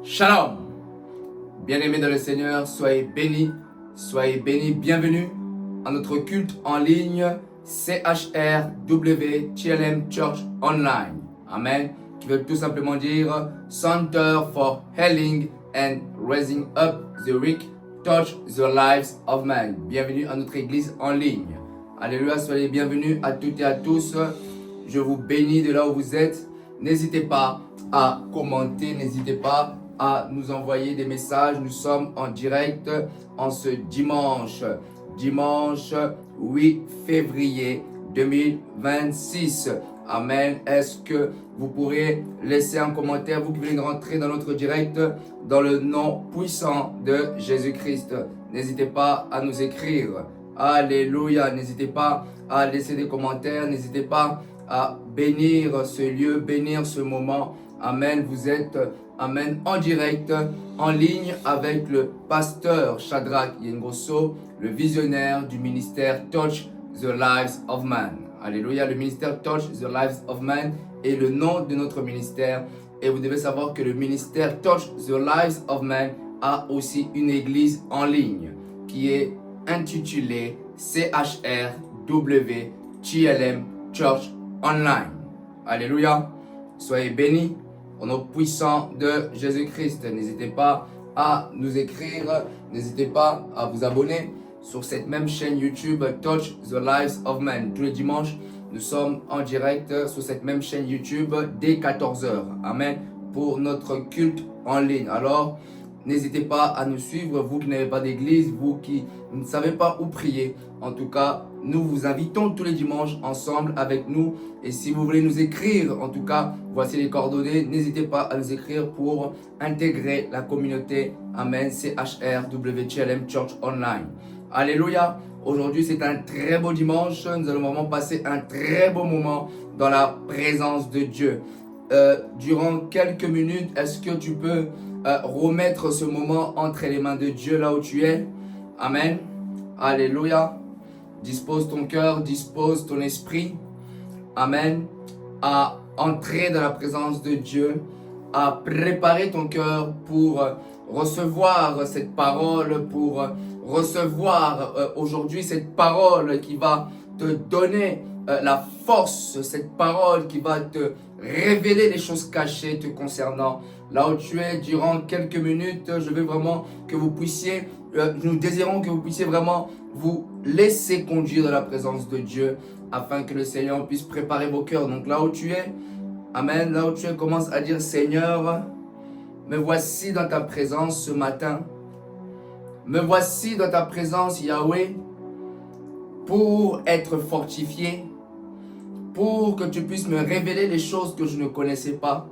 Shalom. Bien-aimés dans le Seigneur, soyez bénis, bienvenue à notre culte en ligne CHRW TLM Church Online. Amen. Qui veut tout simplement dire Center for Healing and Raising Up the Weak, Touch the Lives of Men. Bienvenue à notre église en ligne. Alléluia, soyez bienvenus à toutes et à tous. Je vous bénis de là où vous êtes. N'hésitez pas à commenter, n'hésitez pas à nous envoyer des messages. Nous sommes en direct en ce dimanche 8 février 2026. Amen. Est-ce que vous pourrez laisser un commentaire, vous qui venez de rentrer dans notre direct, dans le nom puissant de Jésus-Christ. N'hésitez pas à nous écrire. Alléluia. N'hésitez pas à laisser des commentaires. N'hésitez pas à bénir ce lieu, bénir ce moment. Amen. Vous êtes, amen, en direct, en ligne avec le pasteur Shadrach Yengoso, le visionnaire du ministère Touch the Lives of Man. Alléluia. Le ministère Touch the Lives of Man est le nom de notre ministère. Et vous devez savoir que le ministère Touch the Lives of Man a aussi une église en ligne qui est intitulée CHRW TLM Church Online. Alléluia. Soyez bénis au nom puissant de Jésus-Christ. N'hésitez pas à nous écrire. N'hésitez pas à vous abonner sur cette même chaîne YouTube Touch the Lives of Men. Tous les dimanches, nous sommes en direct sur cette même chaîne YouTube dès 14h. Amen. Pour notre culte en ligne. Alors, n'hésitez pas à nous suivre, vous qui n'avez pas d'église, vous qui ne savez pas où prier. En tout cas, nous vous invitons tous les dimanches ensemble avec nous. Et si vous voulez nous écrire, en tout cas, voici les coordonnées. N'hésitez pas à nous écrire pour intégrer la communauté. Amen. CHRWTLM Church Online. Alléluia. Aujourd'hui, c'est un très beau dimanche. Nous allons vraiment passer un très beau moment dans la présence de Dieu. Durant quelques minutes, est-ce que tu peux remettre ce moment entre les mains de Dieu là où tu es? Amen. Alléluia. Dispose ton cœur, dispose ton esprit. Amen. À entrer dans la présence de Dieu, à préparer ton cœur pour recevoir cette parole, pour recevoir aujourd'hui cette parole qui va te donner la force, cette parole qui va te révéler les choses cachées te concernant. Là où tu es, durant quelques minutes, je veux vraiment que vous puissiez, nous désirons que vous puissiez vraiment vous laisser conduire dans la présence de Dieu afin que le Seigneur puisse préparer vos cœurs. Donc là où tu es, amen, là où tu es, commence à dire: Seigneur, me voici dans ta présence ce matin. Me voici dans ta présence, Yahweh, pour être fortifié, pour que tu puisses me révéler les choses que je ne connaissais pas.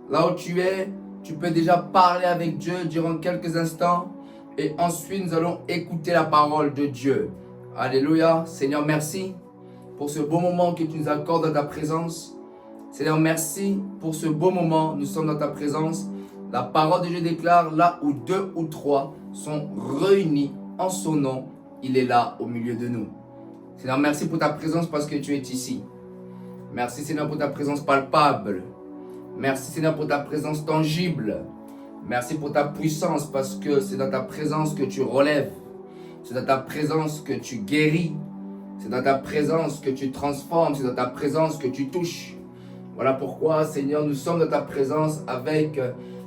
Là où tu es, tu peux déjà parler avec Dieu durant quelques instants et ensuite nous allons écouter la parole de Dieu. Alléluia. Seigneur, merci pour ce beau moment que tu nous accordes dans ta présence. Seigneur, merci pour ce beau moment. Nous sommes dans ta présence. La parole de Dieu déclare: là où 2 ou 3 sont réunis en son nom, il est là au milieu de nous. Seigneur, merci pour ta présence parce que tu es ici. Merci Seigneur pour ta présence palpable. Merci Seigneur pour ta présence tangible. Merci pour ta puissance parce que c'est dans ta présence que tu relèves. C'est dans ta présence que tu guéris. C'est dans ta présence que tu transformes. C'est dans ta présence que tu touches. Voilà pourquoi Seigneur, nous sommes dans ta présence avec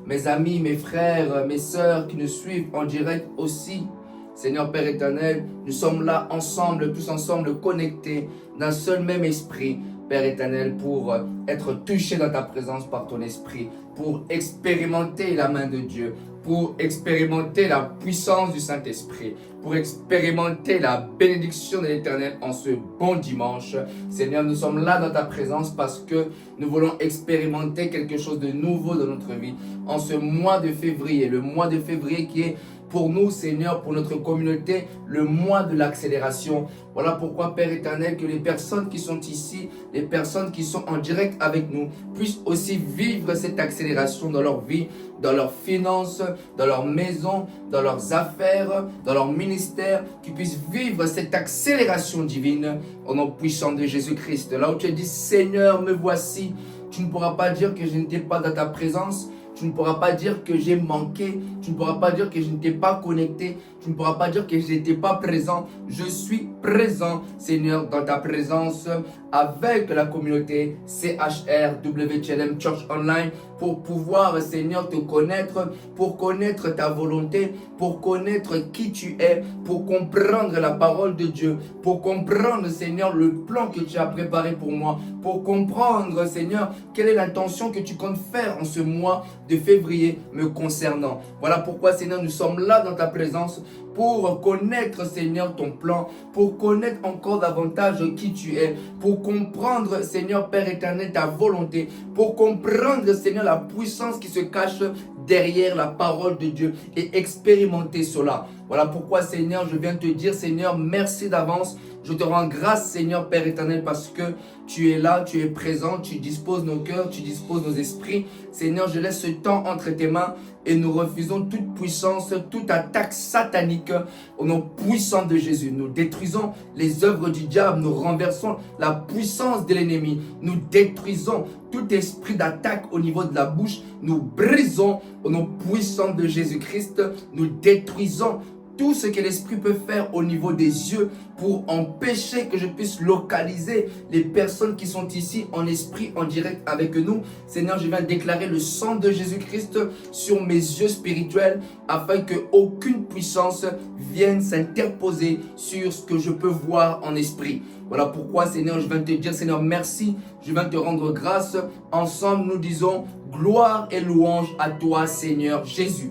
mes amis, mes frères, mes sœurs qui nous suivent en direct aussi. Seigneur Père éternel, nous sommes là ensemble, tous ensemble connectés d'un seul même esprit. Père éternel, pour être touché dans ta présence par ton esprit, pour expérimenter la main de Dieu, pour expérimenter la puissance du Saint-Esprit, pour expérimenter la bénédiction de l'Éternel en ce bon dimanche. Seigneur, nous sommes là dans ta présence parce que nous voulons expérimenter quelque chose de nouveau dans notre vie. En ce mois de février, le mois de février qui est pour nous, Seigneur, pour notre communauté, le mois de l'accélération. Voilà pourquoi, Père éternel, que les personnes qui sont ici, les personnes qui sont en direct avec nous, puissent aussi vivre cette accélération dans leur vie, dans leurs finances, dans leur maison, dans leurs affaires, dans leur ministère, qu'ils puissent vivre cette accélération divine au nom puissant de Jésus-Christ. Là où tu as dit: Seigneur, me voici, tu ne pourras pas dire que je n'étais pas dans ta présence. Tu ne pourras pas dire que j'ai manqué. Tu ne pourras pas dire que je n'étais pas connecté. Tu ne pourras pas dire que je n'étais pas présent. Je suis présent, Seigneur, dans ta présence avec la communauté CHR WTLM Church Online pour pouvoir, Seigneur, te connaître, pour connaître ta volonté, pour connaître qui tu es, pour comprendre la parole de Dieu, pour comprendre, Seigneur, le plan que tu as préparé pour moi, pour comprendre, Seigneur, quelle est l'intention que tu comptes faire en ce mois de février me concernant. Voilà pourquoi, Seigneur, nous sommes là dans ta présence pour connaître, Seigneur, ton plan, pour connaître encore davantage qui tu es, pour comprendre, Seigneur, Père éternel, ta volonté, pour comprendre, Seigneur, la puissance qui se cache derrière la parole de Dieu et expérimenter cela. Voilà pourquoi, Seigneur, je viens te dire, Seigneur, merci d'avance. Je te rends grâce, Seigneur, Père éternel, parce que tu es là, tu es présent, tu disposes nos cœurs, tu disposes nos esprits. Seigneur, je laisse ce temps entre tes mains et nous refusons toute puissance, toute attaque satanique au nom puissant de Jésus. Nous détruisons les œuvres du diable, nous renversons la puissance de l'ennemi, nous détruisons tout esprit d'attaque au niveau de la bouche, nous brisons au nom puissant de Jésus-Christ, nous détruisons tout ce que l'esprit peut faire au niveau des yeux pour empêcher que je puisse localiser les personnes qui sont ici en esprit, en direct avec nous. Seigneur, je viens déclarer le sang de Jésus-Christ sur mes yeux spirituels afin que aucune puissance vienne s'interposer sur ce que je peux voir en esprit. Voilà pourquoi, Seigneur, je viens te dire, Seigneur, merci. Je viens te rendre grâce. Ensemble, nous disons gloire et louange à toi, Seigneur Jésus.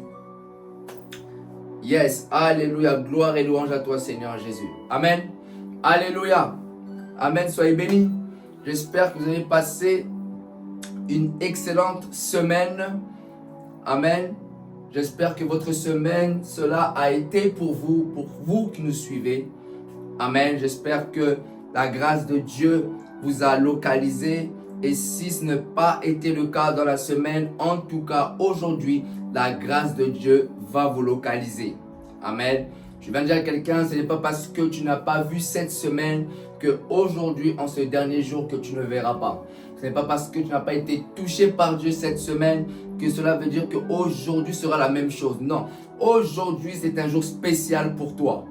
Yes, alléluia, gloire et louange à toi, Seigneur Jésus. Amen, alléluia, amen, soyez bénis. J'espère que vous avez passé une excellente semaine. Amen. J'espère que votre semaine, cela a été pour vous qui nous suivez. Amen. J'espère que la grâce de Dieu vous a localisé. Et si ce n'est pas été le cas dans la semaine, en tout cas aujourd'hui, la grâce de Dieu va vous localiser. Amen. Je viens de dire à quelqu'un, ce n'est pas parce que tu n'as pas vu cette semaine que aujourd'hui, en ce dernier jour, que tu ne verras pas. Ce n'est pas parce que tu n'as pas été touché par Dieu cette semaine que cela veut dire qu'aujourd'hui sera la même chose. Non, aujourd'hui c'est un jour spécial pour toi.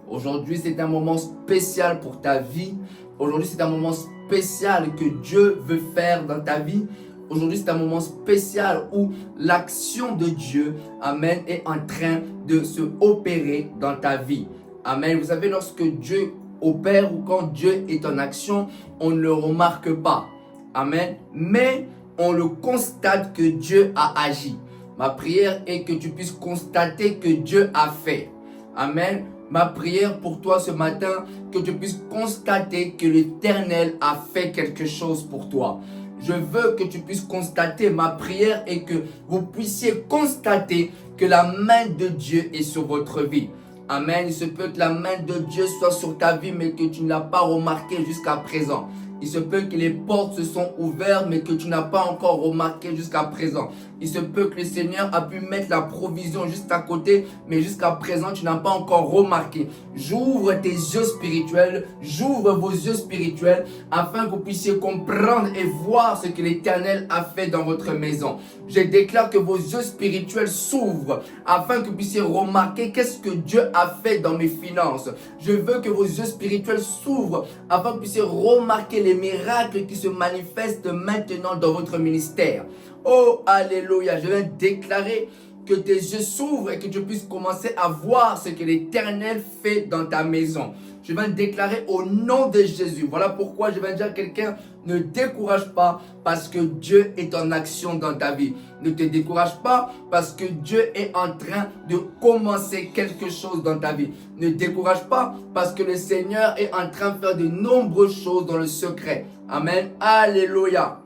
Aujourd'hui c'est un moment spécial pour ta vie. Aujourd'hui c'est un moment spécial que Dieu veut faire dans ta vie. Aujourd'hui, c'est un moment spécial où l'action de Dieu, amen, est en train de se opérer dans ta vie. Amen. Vous savez, lorsque Dieu opère ou quand Dieu est en action, on ne le remarque pas. Amen. Mais on le constate que Dieu a agi. Ma prière est que tu puisses constater que Dieu a fait. Amen. Ma prière pour toi ce matin, que tu puisses constater que l'Éternel a fait quelque chose pour toi. Je veux que tu puisses constater, ma prière est que vous puissiez constater que la main de Dieu est sur votre vie. Amen. Il se peut que la main de Dieu soit sur ta vie, mais que tu ne l'as pas remarqué jusqu'à présent. Il se peut que les portes se sont ouvertes, mais que tu n'as pas encore remarqué jusqu'à présent. Il se peut que le Seigneur a pu mettre la provision juste à côté, mais jusqu'à présent, tu n'as pas encore remarqué. J'ouvre tes yeux spirituels, j'ouvre vos yeux spirituels, afin que vous puissiez comprendre et voir ce que l'Éternel a fait dans votre maison. Je déclare que vos yeux spirituels s'ouvrent, afin que vous puissiez remarquer qu'est-ce que Dieu a fait dans mes finances. Je veux que vos yeux spirituels s'ouvrent, afin que vous puissiez remarquer les miracles qui se manifestent maintenant dans votre ministère. Oh, alléluia, je viens déclarer que tes yeux s'ouvrent et que tu puisses commencer à voir ce que l'Éternel fait dans ta maison. Je viens déclarer au nom de Jésus. Voilà pourquoi je viens dire à quelqu'un, ne décourage pas parce que Dieu est en action dans ta vie. Ne te décourage pas parce que Dieu est en train de commencer quelque chose dans ta vie. Ne décourage pas parce que le Seigneur est en train de faire de nombreuses choses dans le secret. Amen. Alléluia.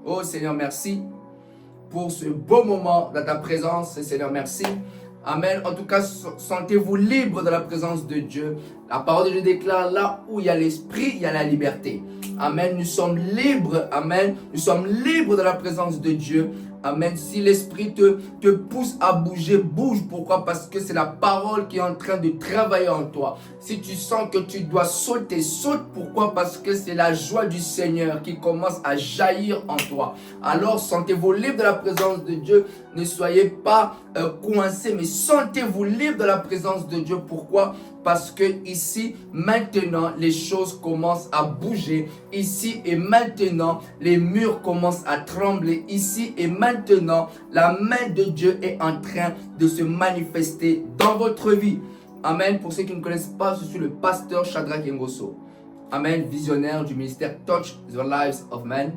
Oh Seigneur, merci pour ce beau moment dans ta présence. Seigneur, merci. Amen. En tout cas, sentez-vous libre de la présence de Dieu. La parole de Dieu déclare, là où il y a l'esprit, il y a la liberté. Amen. Nous sommes libres. Amen. Nous sommes libres de la présence de Dieu. Amen. Si l'esprit te pousse à bouger, bouge. Pourquoi? Parce que c'est la parole qui est en train de travailler en toi. Si tu sens que tu dois sauter, saute. Pourquoi? Parce que c'est la joie du Seigneur qui commence à jaillir en toi. Alors sentez-vous libre de la présence de Dieu. Ne soyez pas coincés, mais sentez-vous libre de la présence de Dieu. Pourquoi? Parce que ici, maintenant, les choses commencent à bouger. Ici et maintenant, les murs commencent à trembler. Ici et maintenant, la main de Dieu est en train de se manifester dans votre vie. Amen. Pour ceux qui ne connaissent pas, je suis le pasteur Shadrach Ngoso. Amen. Visionnaire du ministère Touch the Lives of Men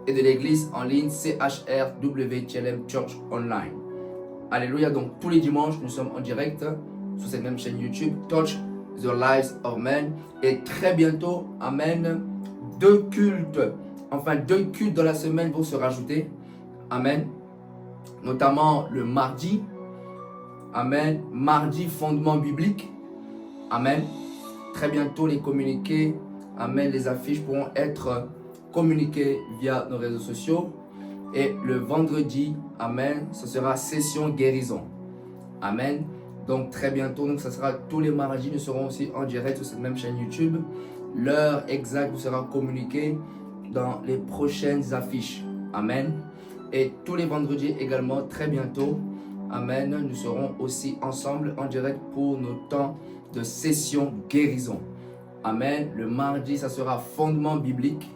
et de l'église en ligne CHRWTLM Church Online. Alléluia. Donc tous les dimanches, nous sommes en direct sur cette même chaîne YouTube, Touch the Lives of Men. Et très bientôt, amen, deux cultes dans la semaine vont se rajouter. Amen. Notamment le mardi. Amen. Mardi, fondement biblique. Amen. Très bientôt, les communiqués, amen, les affiches pourront être communiquées via nos réseaux sociaux. Et le vendredi, amen, ce sera session guérison. Amen. Donc très bientôt, donc ça sera tous les mardis, nous serons aussi en direct sur cette même chaîne YouTube. L'heure exacte vous sera communiquée dans les prochaines affiches. Amen. Et tous les vendredis également, très bientôt, amen, nous serons aussi ensemble en direct pour nos temps de session guérison. Amen. Le mardi, ça sera fondement biblique.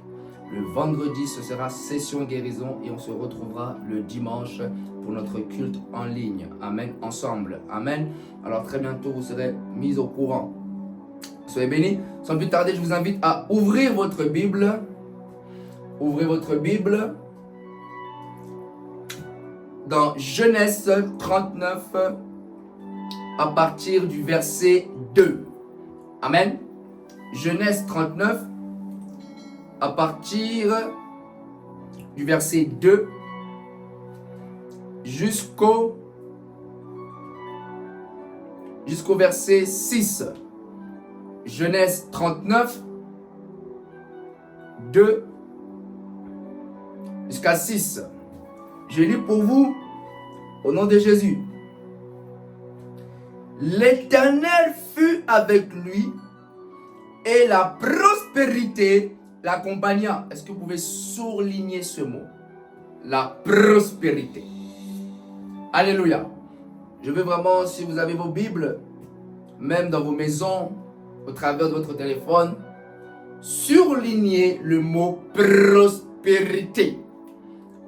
Le vendredi, ce sera session guérison et on se retrouvera le dimanche pour notre culte en ligne. Amen. Ensemble. Amen. Alors très bientôt, vous serez mis au courant. Soyez bénis. Sans plus tarder, je vous invite à ouvrir votre Bible. Ouvrez votre Bible dans Genèse 39 à partir du verset 2. Amen. Genèse 39 à partir du verset 2 jusqu'au verset 6. Genèse 39, 2 jusqu'à 6. Je lis pour vous au nom de Jésus. L'Éternel fut avec lui et la prospérité l'accompagna. Est-ce que vous pouvez souligner ce mot? La prospérité. Alléluia. Je veux vraiment, si vous avez vos Bibles, même dans vos maisons, au travers de votre téléphone, surligner le mot prospérité.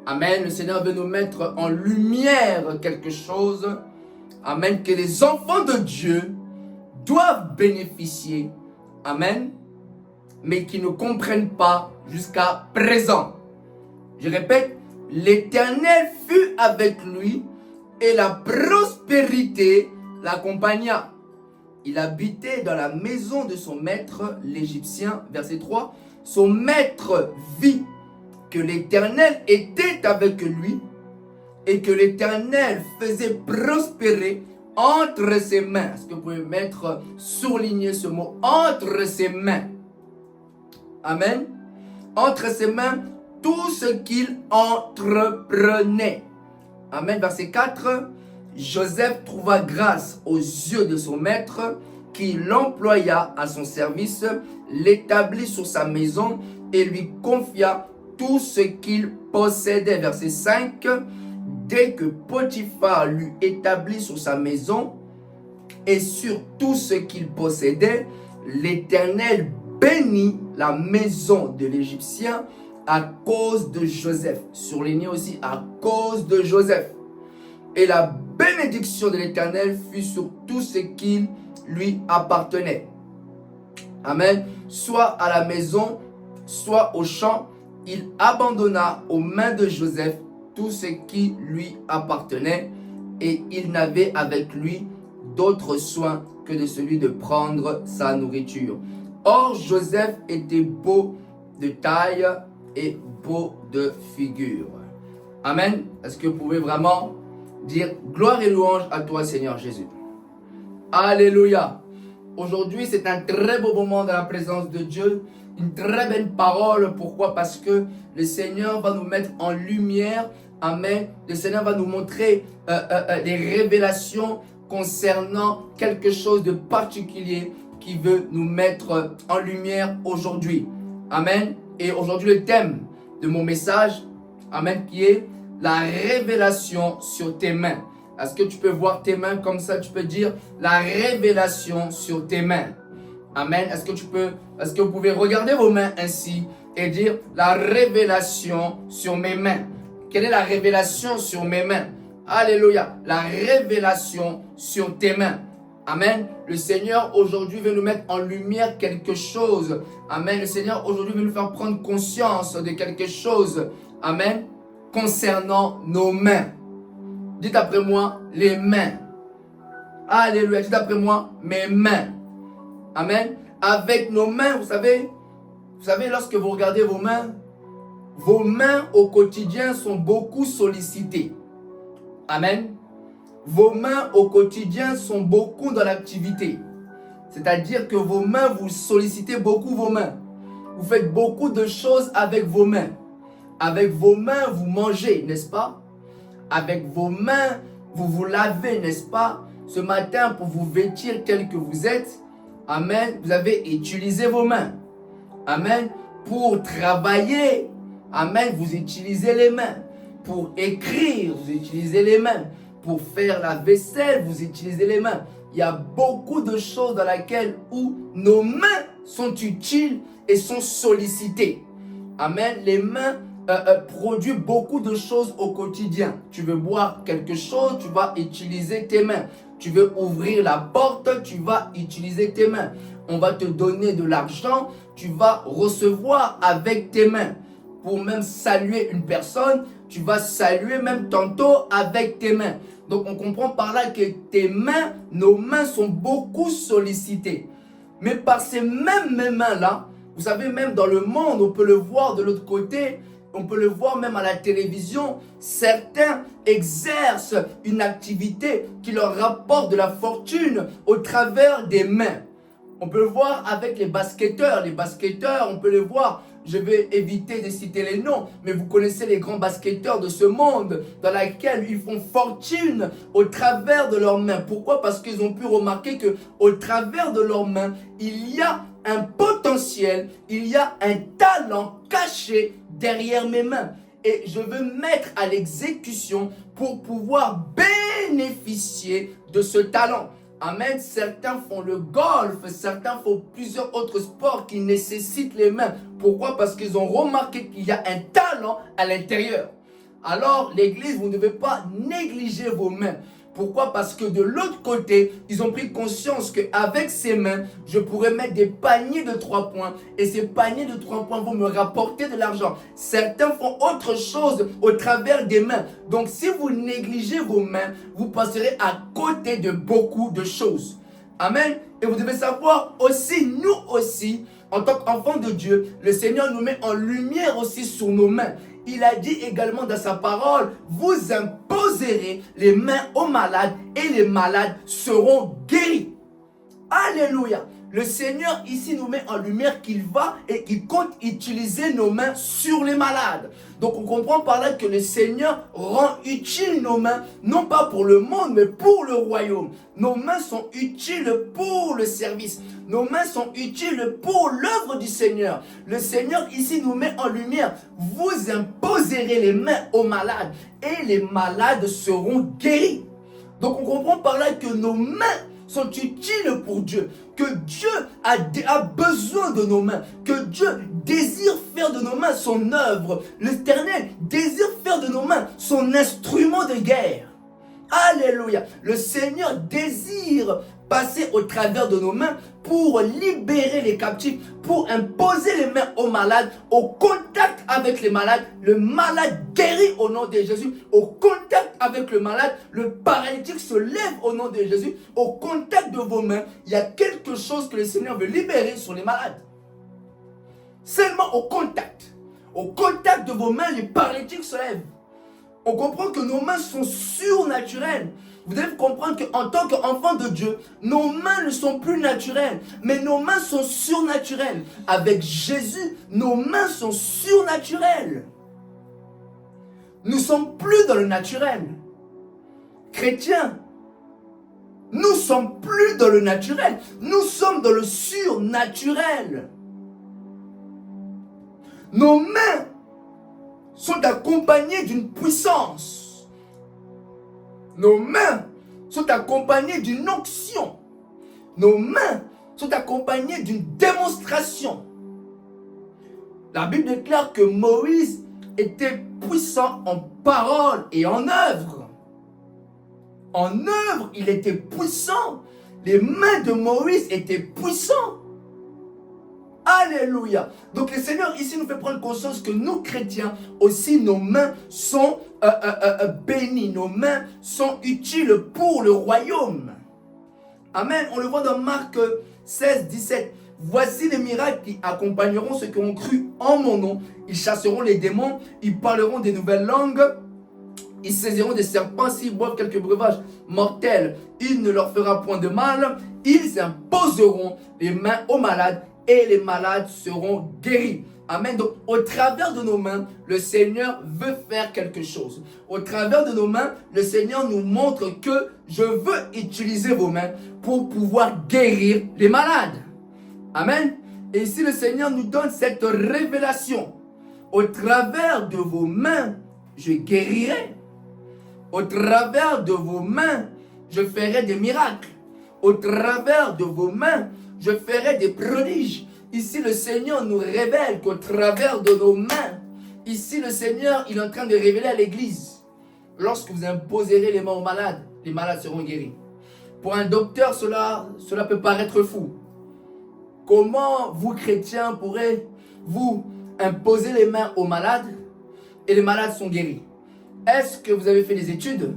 Amen. Le Seigneur veut nous mettre en lumière quelque chose. Amen. Que les enfants de Dieu doivent bénéficier. Amen. Mais qui ne comprennent pas jusqu'à présent. Je répète, l'Éternel fut avec lui et la prospérité l'accompagna. Il habitait dans la maison de son maître, l'Égyptien. Verset 3. Son maître vit que l'Éternel était avec lui et que l'Éternel faisait prospérer entre ses mains. Est-ce que vous pouvez souligner ce mot? Entre ses mains. Amen. Entre ses mains, tout ce qu'il entreprenait. Amen. Verset 4. Joseph trouva grâce aux yeux de son maître qui l'employa à son service, l'établit sur sa maison et lui confia tout ce qu'il possédait. Verset 5. Dès que Potiphar l'eut établi sur sa maison et sur tout ce qu'il possédait, l'Éternel bénit la maison de l'Égyptien à cause de Joseph. Surligné aussi à cause de Joseph. Et la bénédiction de l'Éternel fut sur tout ce qui lui appartenait. Amen. Soit à la maison, soit au champ, il abandonna aux mains de Joseph tout ce qui lui appartenait et il n'avait avec lui d'autre soin que de celui de prendre sa nourriture. Or, Joseph était beau de taille et beau de figure. Amen. Est-ce que vous pouvez vraiment dire gloire et louange à toi, Seigneur Jésus? Alléluia. Aujourd'hui, c'est un très beau moment dans la présence de Dieu. Une très belle parole. Pourquoi? Parce que le Seigneur va nous mettre en lumière Amen. Le Seigneur va nous montrer des révélations concernant quelque chose de particulier qui veut nous mettre en lumière aujourd'hui. Amen. Et aujourd'hui, le thème de mon message, amen, qui est la révélation sur tes mains. Est-ce que tu peux voir tes mains comme ça? Tu peux dire la révélation sur tes mains. Amen. Est-ce que vous pouvez regarder vos mains ainsi et dire la révélation sur mes mains? Quelle est la révélation sur mes mains? Alléluia. La révélation sur tes mains. Amen. Le Seigneur aujourd'hui veut nous mettre en lumière quelque chose. Amen. Le Seigneur aujourd'hui veut nous faire prendre conscience de quelque chose. Amen. Concernant nos mains. Dites après moi, les mains. Alléluia. Dites après moi, mes mains. Amen. Avec nos mains, vous savez, lorsque vous regardez vos mains au quotidien sont beaucoup sollicitées. Amen. Vos mains au quotidien sont beaucoup dans l'activité. C'est-à-dire que vos mains, vous sollicitez beaucoup vos mains. Vous faites beaucoup de choses avec vos mains. Avec vos mains, vous mangez, n'est-ce pas? Avec vos mains, vous vous lavez, n'est-ce pas? Ce matin, pour vous vêtir tel que vous êtes, amen, vous avez utilisé vos mains. Amen. Pour travailler, amen, vous utilisez les mains. Pour écrire, vous utilisez les mains. Pour faire la vaisselle, vous utilisez les mains. Il y a beaucoup de choses dans lesquelles où nos mains sont utiles et sont sollicitées. Amen. Les mains produisent beaucoup de choses au quotidien. Tu veux boire quelque chose, tu vas utiliser tes mains. Tu veux ouvrir la porte, tu vas utiliser tes mains. On va te donner de l'argent, tu vas recevoir avec tes mains. Pour même saluer une personne, tu vas saluer même tantôt avec tes mains. Donc on comprend par là que tes mains, nos mains sont beaucoup sollicitées. Mais par ces mêmes mains-là, vous savez, même dans le monde, on peut le voir de l'autre côté, on peut le voir même à la télévision, certains exercent une activité qui leur rapporte de la fortune au travers des mains. On peut le voir avec les basketteurs. Les basketteurs, on peut les voir. Je vais éviter de citer les noms, mais vous connaissez les grands basketteurs de ce monde dans lequel ils font fortune au travers de leurs mains. Pourquoi? Parce qu'ils ont pu remarquer que au travers de leurs mains, il y a un potentiel, il y a un talent caché derrière mes mains. Et je veux mettre à l'exécution pour pouvoir bénéficier de ce talent. Amen. Certains font le golf, certains font plusieurs autres sports qui nécessitent les mains. Pourquoi? Parce qu'ils ont remarqué qu'il y a un talent à l'intérieur. Alors, l'église, vous ne devez pas négliger vos mains. Pourquoi? Parce que de l'autre côté, ils ont pris conscience qu'avec ces mains, je pourrais mettre des paniers de 3 points. Et ces paniers de 3 points vont me rapporter de l'argent. Certains font autre chose au travers des mains. Donc, si vous négligez vos mains, vous passerez à côté de beaucoup de choses. Amen. Et vous devez savoir aussi, nous aussi, en tant qu'enfants de Dieu, le Seigneur nous met en lumière aussi sur nos mains. Il a dit également dans sa parole, vous imposerez les mains aux malades et les malades seront guéris. Alléluia. Le Seigneur ici nous met en lumière qu'il va et qu'il compte utiliser nos mains sur les malades. Donc on comprend par là que le Seigneur rend utile nos mains, non pas pour le monde, mais pour le royaume. Nos mains sont utiles pour le service. Nos mains sont utiles pour l'œuvre du Seigneur. Le Seigneur ici nous met en lumière. Vous imposerez les mains aux malades et les malades seront guéris. Donc on comprend par là que nos mains sont utiles pour Dieu, que Dieu a besoin de nos mains, que Dieu désire faire de nos mains son œuvre. L'Éternel désire faire de nos mains son instrument de guerre. Alléluia. Le Seigneur désire passer au travers de nos mains pour libérer les captifs, pour imposer les mains aux malades, au contact avec les malades, le malade guérit au nom de Jésus, au contact avec le malade, le paralytique se lève au nom de Jésus, au contact de vos mains, il y a quelque chose que le Seigneur veut libérer sur les malades. Seulement au contact de vos mains, les paralytiques se lèvent. On comprend que nos mains sont surnaturelles. Vous devez comprendre qu'en tant qu'enfant de Dieu, nos mains ne sont plus naturelles, mais nos mains sont surnaturelles. Avec Jésus, nos mains sont surnaturelles. nous ne sommes plus dans le naturel. Chrétiens, nous ne sommes plus dans le naturel. Nous sommes dans le surnaturel. Nos mains sont accompagnées d'une puissance. Nos mains sont accompagnées d'une onction. Nos mains sont accompagnées d'une démonstration. La Bible déclare que Moïse était puissant en parole et en œuvre. En œuvre, il était puissant. Les mains de Moïse étaient puissantes. Alléluia. Donc le Seigneur ici nous fait prendre conscience que nous chrétiens aussi, nos mains sont bénies. Nos mains sont utiles pour le royaume. Amen. On le voit dans Marc 16, 17. Voici les miracles qui accompagneront ceux qui ont cru en mon nom. Ils chasseront les démons, ils parleront des nouvelles langues, ils saisiront des serpents, s'ils boivent quelques breuvages mortels, il ne leur fera point de mal. Ils imposeront les mains aux malades et les malades seront guéris. Amen. Donc, au travers de nos mains, le Seigneur veut faire quelque chose. Au travers de nos mains, le Seigneur nous montre que je veux utiliser vos mains pour pouvoir guérir les malades. Amen. Et ici, le Seigneur nous donne cette révélation. Au travers de vos mains, je guérirai. Au travers de vos mains, je ferai des miracles. Au travers de vos mains, je ferai des prodiges. Ici, le Seigneur nous révèle qu'au travers de nos mains, ici, le Seigneur, il est en train de révéler à l'Église. Lorsque vous imposerez les mains aux malades, les malades seront guéris. Pour un docteur, cela peut paraître fou. Comment vous, chrétiens, pourrez-vous imposer les mains aux malades et les malades sont guéris? Est-ce que vous avez fait des études?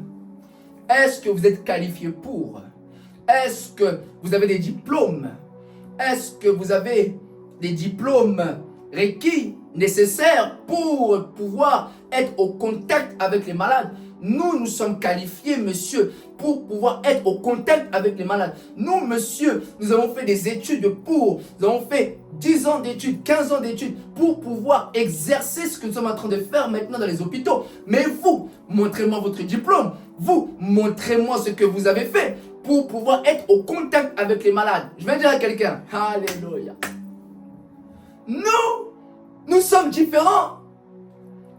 Est-ce que vous êtes qualifié pour? Est-ce que vous avez des diplômes? Est-ce que vous avez des diplômes requis, nécessaires pour pouvoir être au contact avec les malades? Nous sommes qualifiés, monsieur, pour pouvoir être au contact avec les malades. Nous, monsieur, nous avons fait des études nous avons fait 10 ans d'études, 15 ans d'études pour pouvoir exercer ce que nous sommes en train de faire maintenant dans les hôpitaux. Mais vous, montrez-moi votre diplôme. Vous, montrez-moi ce que vous avez fait pour pouvoir être au contact avec les malades. Je vais dire à quelqu'un, alléluia. Nous sommes différents.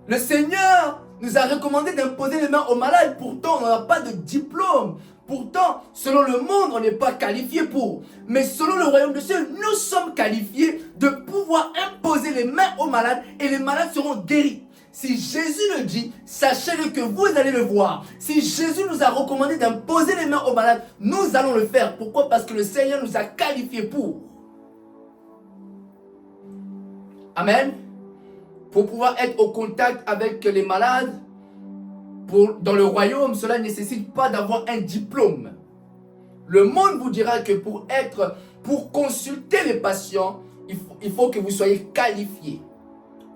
Le Seigneur nous a recommandé d'imposer les mains aux malades. Pourtant, on n'a pas de diplôme. Pourtant, selon le monde, on n'est pas qualifié pour. Mais selon le royaume de Dieu, nous sommes qualifiés de pouvoir imposer les mains aux malades et les malades seront guéris. Si Jésus le dit, sachez-le que vous allez le voir. Si Jésus nous a recommandé d'imposer les mains aux malades, nous allons le faire. Pourquoi? Parce que le Seigneur nous a qualifiés pour. Amen. Pour pouvoir être au contact avec les malades, dans le royaume, cela ne nécessite pas d'avoir un diplôme. Le monde vous dira que pour consulter les patients, il faut que vous soyez qualifié.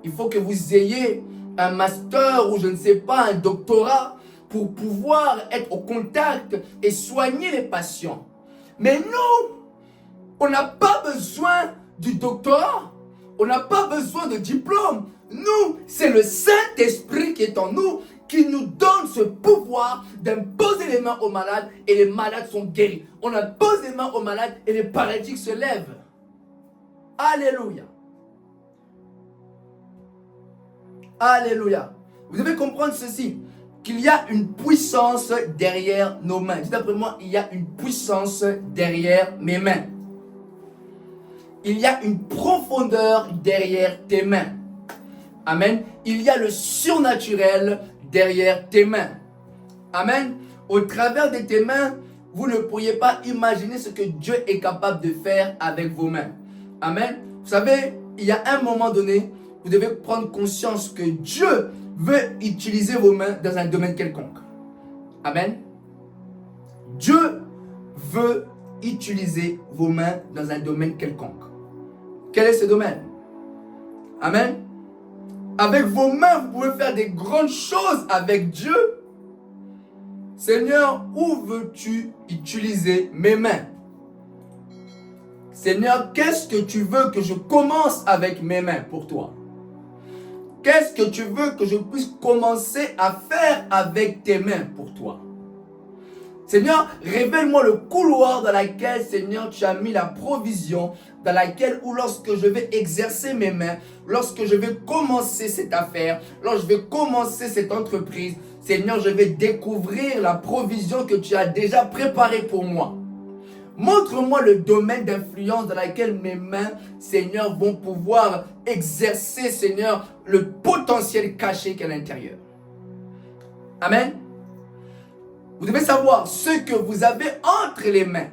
Il faut que vous ayez un master ou je ne sais pas, un doctorat pour pouvoir être au contact et soigner les patients. Mais nous, on n'a pas besoin du doctorat. On n'a pas besoin de diplôme. Nous, c'est le Saint-Esprit qui est en nous, qui nous donne ce pouvoir d'imposer les mains aux malades et les malades sont guéris. On impose les mains aux malades et les paralytiques se lèvent. Alléluia. Alléluia. Vous devez comprendre ceci, qu'il y a une puissance derrière nos mains. Dites après moi, il y a une puissance derrière mes mains. Il y a une profondeur derrière tes mains. Amen. Il y a le surnaturel derrière tes mains. Amen. Au travers de tes mains, vous ne pourriez pas imaginer ce que Dieu est capable de faire avec vos mains. Amen. Vous savez, il y a un moment donné, vous devez prendre conscience que Dieu veut utiliser vos mains dans un domaine quelconque. Amen. Dieu veut utiliser vos mains dans un domaine quelconque. Quel est ce domaine? Amen. Avec vos mains, vous pouvez faire des grandes choses avec Dieu. Seigneur, où veux-tu utiliser mes mains? Seigneur, qu'est-ce que tu veux que je commence avec mes mains pour toi? Qu'est-ce que tu veux que je puisse commencer à faire avec tes mains pour toi? Seigneur, révèle-moi le couloir dans lequel, Seigneur, tu as mis la provision, dans laquelle, ou lorsque je vais exercer mes mains, lorsque je vais commencer cette affaire, lorsque je vais commencer cette entreprise, Seigneur, je vais découvrir la provision que tu as déjà préparée pour moi. Montre-moi le domaine d'influence dans lequel mes mains, Seigneur, vont pouvoir exercer, Seigneur, le potentiel caché qu'à l'intérieur. Amen. Vous devez savoir ce que vous avez entre les mains.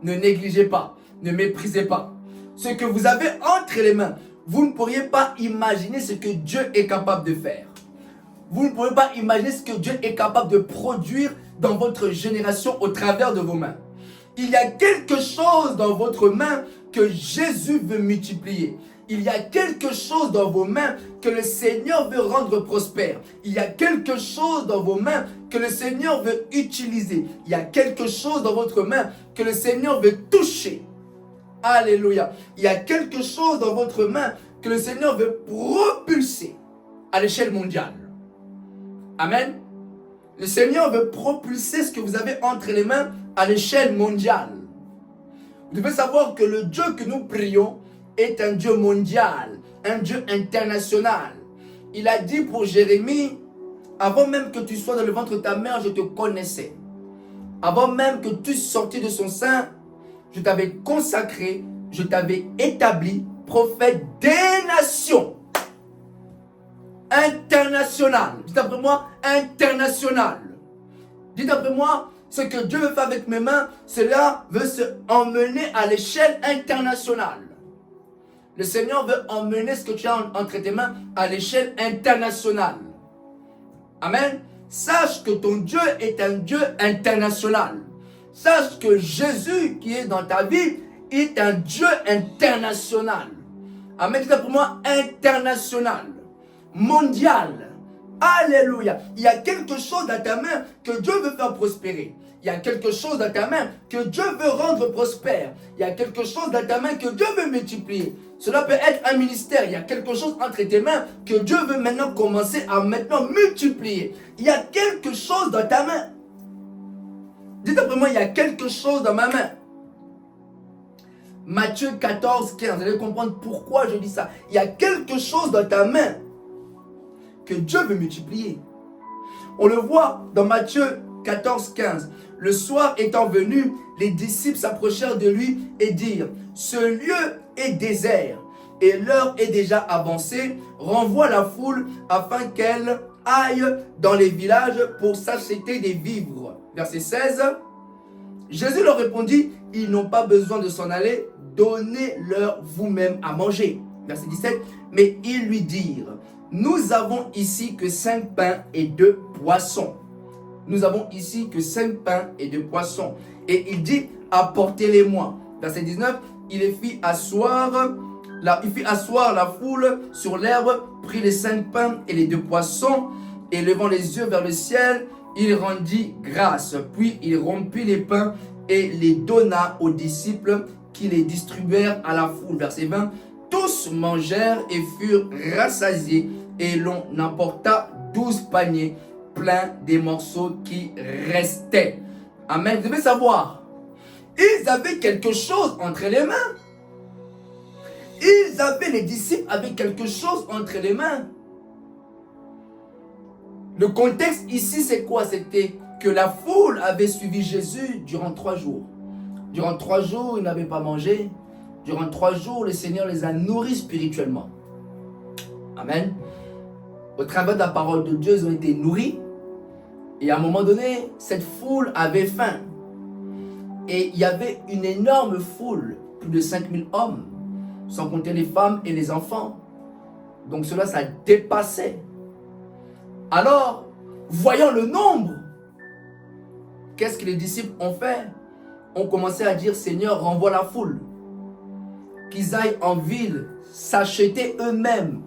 Ne négligez pas, ne méprisez pas. Ce que vous avez entre les mains, vous ne pourriez pas imaginer ce que Dieu est capable de faire. Vous ne pouvez pas imaginer ce que Dieu est capable de produire dans votre génération au travers de vos mains. Il y a quelque chose dans votre main que Jésus veut multiplier. Il y a quelque chose dans vos mains que le Seigneur veut rendre prospère. Il y a quelque chose dans vos mains que le Seigneur veut utiliser. Il y a quelque chose dans votre main que le Seigneur veut toucher. Alléluia. Il y a quelque chose dans votre main que le Seigneur veut propulser à l'échelle mondiale. Amen. Le Seigneur veut propulser ce que vous avez entre les mains à l'échelle mondiale. Vous devez savoir que le Dieu que nous prions est un Dieu mondial, un Dieu international. Il a dit pour Jérémie, avant même que tu sois dans le ventre de ta mère, je te connaissais. Avant même que tu sortis de son sein, je t'avais consacré, je t'avais établi prophète des nations. International. Dites après moi, international. Dites après moi, ce que Dieu veut faire avec mes mains, cela veut se emmener à l'échelle internationale. Le Seigneur veut emmener ce que tu as entre tes mains à l'échelle internationale. Amen. Sache que ton Dieu est un Dieu international. Sache que Jésus qui est dans ta vie est un Dieu international. Amen. Dites pour moi, international. Mondial. Alléluia. Il y a quelque chose dans ta main que Dieu veut faire prospérer. Il y a quelque chose dans ta main que Dieu veut rendre prospère. Il y a quelque chose dans ta main que Dieu veut multiplier. Cela peut être un ministère. Il y a quelque chose entre tes mains que Dieu veut maintenant commencer à multiplier. Il y a quelque chose dans ta main. Dites après moi, il y a quelque chose dans ma main. Matthieu 14, 15. Vous allez comprendre pourquoi je dis ça. Il y a quelque chose dans ta main que Dieu veut multiplier. On le voit dans Matthieu 14, 15. Le soir étant venu, les disciples s'approchèrent de lui et dirent, ce lieu est désert et l'heure est déjà avancée, renvoie la foule afin qu'elle aille dans les villages pour s'acheter des vivres. Verset 16. Jésus leur répondit, ils n'ont pas besoin de s'en aller, donnez-leur vous-même à manger. Verset 17. Mais ils lui dirent, nous avons ici que 5 pains et 2 poissons. Nous avons ici que 5 pains et 2 poissons. Et il dit, apportez-les-moi. Verset 19, il fit asseoir la foule sur l'herbe, prit les 5 pains et les 2 poissons, et levant les yeux vers le ciel, il rendit grâce. Puis il rompit les pains et les donna aux disciples qui les distribuèrent à la foule. Verset 20, tous mangèrent et furent rassasiés, et l'on emporta 12 paniers pleins des morceaux qui restaient. Amen. Vous devez savoir, ils avaient quelque chose entre les mains. Les disciples avaient quelque chose entre les mains. Le contexte ici, c'est quoi? C'était que la foule avait suivi Jésus durant 3 jours. Durant 3 jours, ils n'avaient pas mangé. Durant 3 jours, le Seigneur les a nourris spirituellement. Amen. Au travers de la parole de Dieu, ils ont été nourris. Et à un moment donné, cette foule avait faim. Et il y avait une énorme foule, plus de 5000 hommes, sans compter les femmes et les enfants. Donc cela, ça dépassait. Alors, voyant le nombre, qu'est-ce que les disciples ont fait? Ont commencé à dire, Seigneur, renvoie la foule. Qu'ils aillent en ville s'acheter eux-mêmes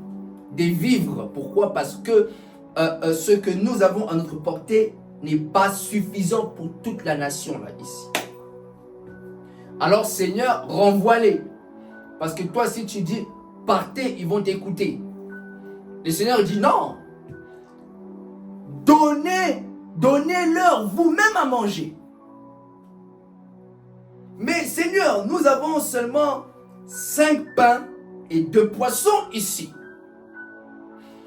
des vivres. Pourquoi? Parce que ce que nous avons à notre portée n'est pas suffisant pour toute la nation là, ici. Alors Seigneur, renvoie-les. Parce que toi, si tu dis partez, ils vont t'écouter. Le Seigneur dit non. Donnez-leur vous-même à manger. Mais Seigneur, nous avons seulement 5 pains et 2 poissons ici.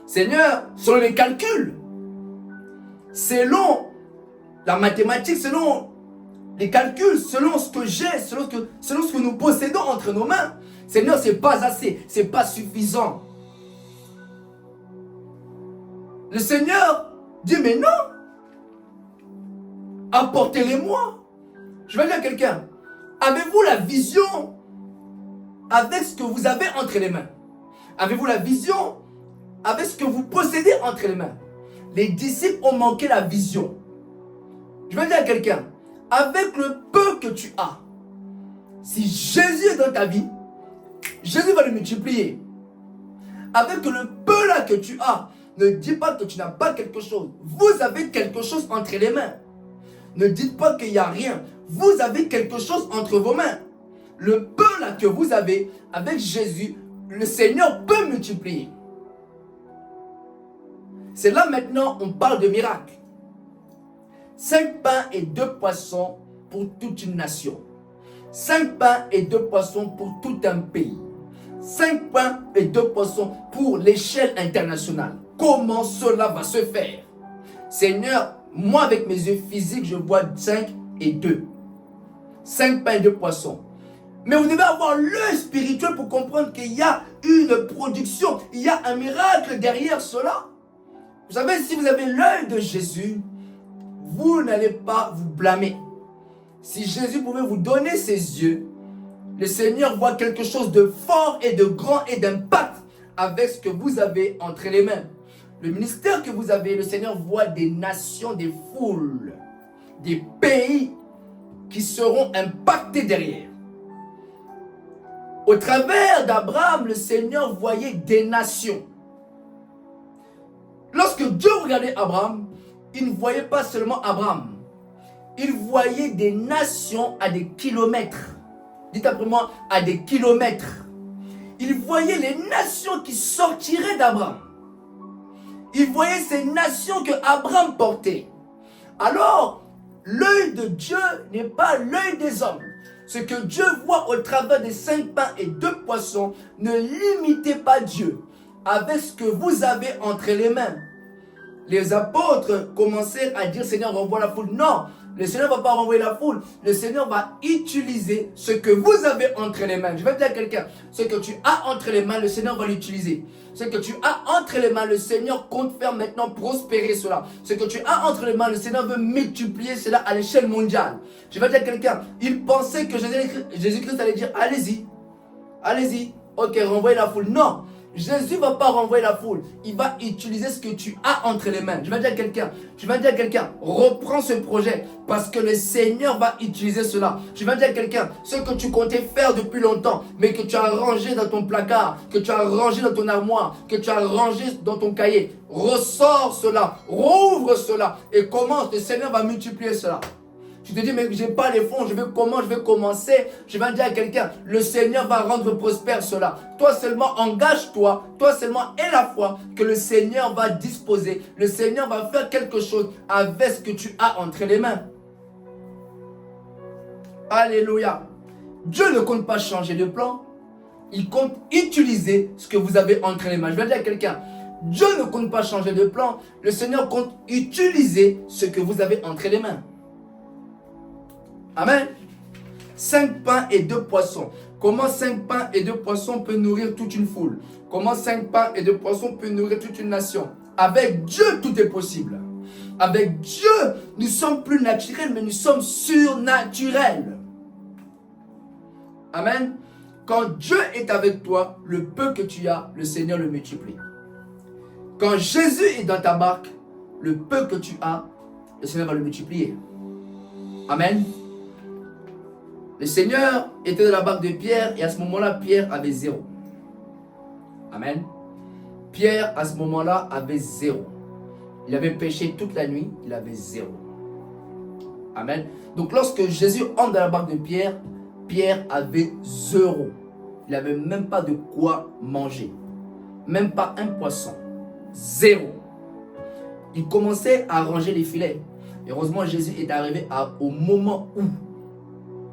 Seigneur, selon les calculs, selon la mathématique, selon les calculs, selon ce que j'ai, selon ce que nous possédons entre nos mains, Seigneur, ce n'est pas assez, ce n'est pas suffisant. Le Seigneur dit, mais non, apportez-les-moi. Je vais dire à quelqu'un, avez-vous la vision avec ce que vous avez entre les mains? Avez-vous la vision avec ce que vous possédez entre les mains? Les disciples ont manqué la vision. Je vais dire à quelqu'un, avec le peu que tu as, si Jésus est dans ta vie, Jésus va le multiplier. Avec le peu là que tu as, ne dis pas que tu n'as pas quelque chose. Vous avez quelque chose entre les mains. Ne dites pas qu'il n'y a rien. Vous avez quelque chose entre vos mains. Le peu là que vous avez, avec Jésus, le Seigneur peut multiplier. C'est là maintenant, on parle de miracle. 5 pains et 2 poissons pour toute une nation. 5 pains et 2 poissons pour tout un pays. 5 pains et 2 poissons pour l'échelle internationale. Comment cela va se faire? Seigneur, moi avec mes yeux physiques, je vois 5 et 2. 5 pains et 2 poissons. Mais vous devez avoir l'œil spirituel pour comprendre qu'il y a une production, il y a un miracle derrière cela. Vous savez, si vous avez l'œil de Jésus, vous n'allez pas vous blâmer. Si Jésus pouvait vous donner ses yeux, le Seigneur voit quelque chose de fort et de grand et d'impact avec ce que vous avez entre les mains. Le ministère que vous avez, le Seigneur voit des nations, des foules, des pays qui seront impactés derrière. Au travers d'Abraham, le Seigneur voyait des nations. Lorsque Dieu regardait Abraham, il ne voyait pas seulement Abraham. Il voyait des nations à des kilomètres. Dites après moi, à des kilomètres. Il voyait les nations qui sortiraient d'Abraham. Il voyait ces nations que Abraham portait. Alors, l'œil de Dieu n'est pas l'œil des hommes. Ce que Dieu voit au travers des 5 pains et 2 poissons, ne limitez pas Dieu avec ce que vous avez entre les mains. Les apôtres commencèrent à dire, Seigneur, renvoie la foule. Non, le Seigneur ne va pas renvoyer la foule. Le Seigneur va utiliser ce que vous avez entre les mains. Je vais dire à quelqu'un, ce que tu as entre les mains, le Seigneur va l'utiliser. Ce que tu as entre les mains, le Seigneur compte faire maintenant prospérer cela. Ce que tu as entre les mains, le Seigneur veut multiplier cela à l'échelle mondiale. Je vais dire à quelqu'un, il pensait que Jésus-Christ allait dire, allez-y, allez-y, ok, renvoyez la foule. Non. Jésus ne va pas renvoyer la foule. Il va utiliser ce que tu as entre les mains. Je vais dire à quelqu'un, reprends ce projet parce que le Seigneur va utiliser cela. Je vais dire à quelqu'un, ce que tu comptais faire depuis longtemps, mais que tu as rangé dans ton placard, que tu as rangé dans ton armoire, que tu as rangé dans ton cahier, ressors cela, rouvre cela et commence. Le Seigneur va multiplier cela. Tu te dis, mais je n'ai pas les fonds, je vais commencer. Je vais dire à quelqu'un, le Seigneur va rendre prospère cela. Toi seulement engage-toi, toi seulement aie la foi que le Seigneur va disposer. Le Seigneur va faire quelque chose avec ce que tu as entre les mains. Alléluia. Dieu ne compte pas changer de plan. Il compte utiliser ce que vous avez entre les mains. Je vais dire à quelqu'un, Dieu ne compte pas changer de plan. Le Seigneur compte utiliser ce que vous avez entre les mains. Amen. 5 pains et 2 poissons. Comment 5 pains et 2 poissons peuvent nourrir toute une foule? Comment 5 pains et 2 poissons peuvent nourrir toute une nation? Avec Dieu, tout est possible. Avec Dieu, nous sommes plus naturels, mais nous sommes surnaturels. Amen. Quand Dieu est avec toi, le peu que tu as, le Seigneur le multiplie. Quand Jésus est dans ta barque, le peu que tu as, le Seigneur va le multiplier. Amen. Le Seigneur était dans la barque de Pierre et à ce moment-là, Pierre avait 0. Amen. Pierre, à ce moment-là, avait 0. Il avait péché toute la nuit, il avait 0. Amen. Donc lorsque Jésus entre dans la barque de Pierre, Pierre avait 0. Il n'avait même pas de quoi manger. Même pas un poisson. Zéro. Il commençait à ranger les filets. Heureusement, Jésus est arrivé au moment où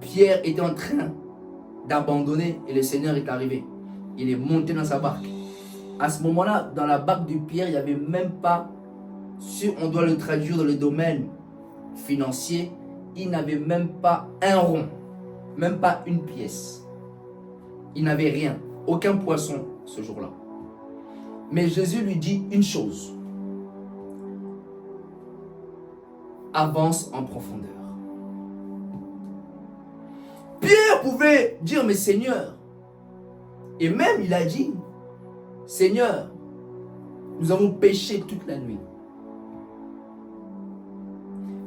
Pierre était en train d'abandonner et le Seigneur est arrivé. Il est monté dans sa barque. À ce moment-là, dans la barque de Pierre, il n'y avait même pas, si on doit le traduire dans le domaine financier, il n'avait même pas un rond, même pas une pièce. Il n'avait rien, aucun poisson ce jour-là. Mais Jésus lui dit une chose. Avance en profondeur. Pierre pouvait dire, mais Seigneur, et même il a dit, Seigneur, nous avons péché toute la nuit.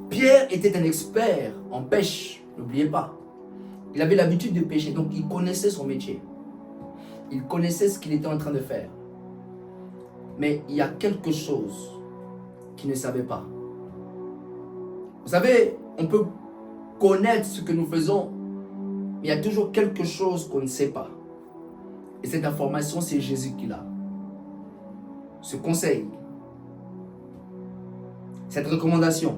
Pierre était un expert en pêche, n'oubliez pas. Il avait l'habitude de pêcher, donc il connaissait son métier. Il connaissait ce qu'il était en train de faire. Mais il y a quelque chose qu'il ne savait pas. Vous savez, on peut connaître ce que nous faisons, mais il y a toujours quelque chose qu'on ne sait pas. Et cette information, c'est Jésus qui l'a. Ce conseil, cette recommandation.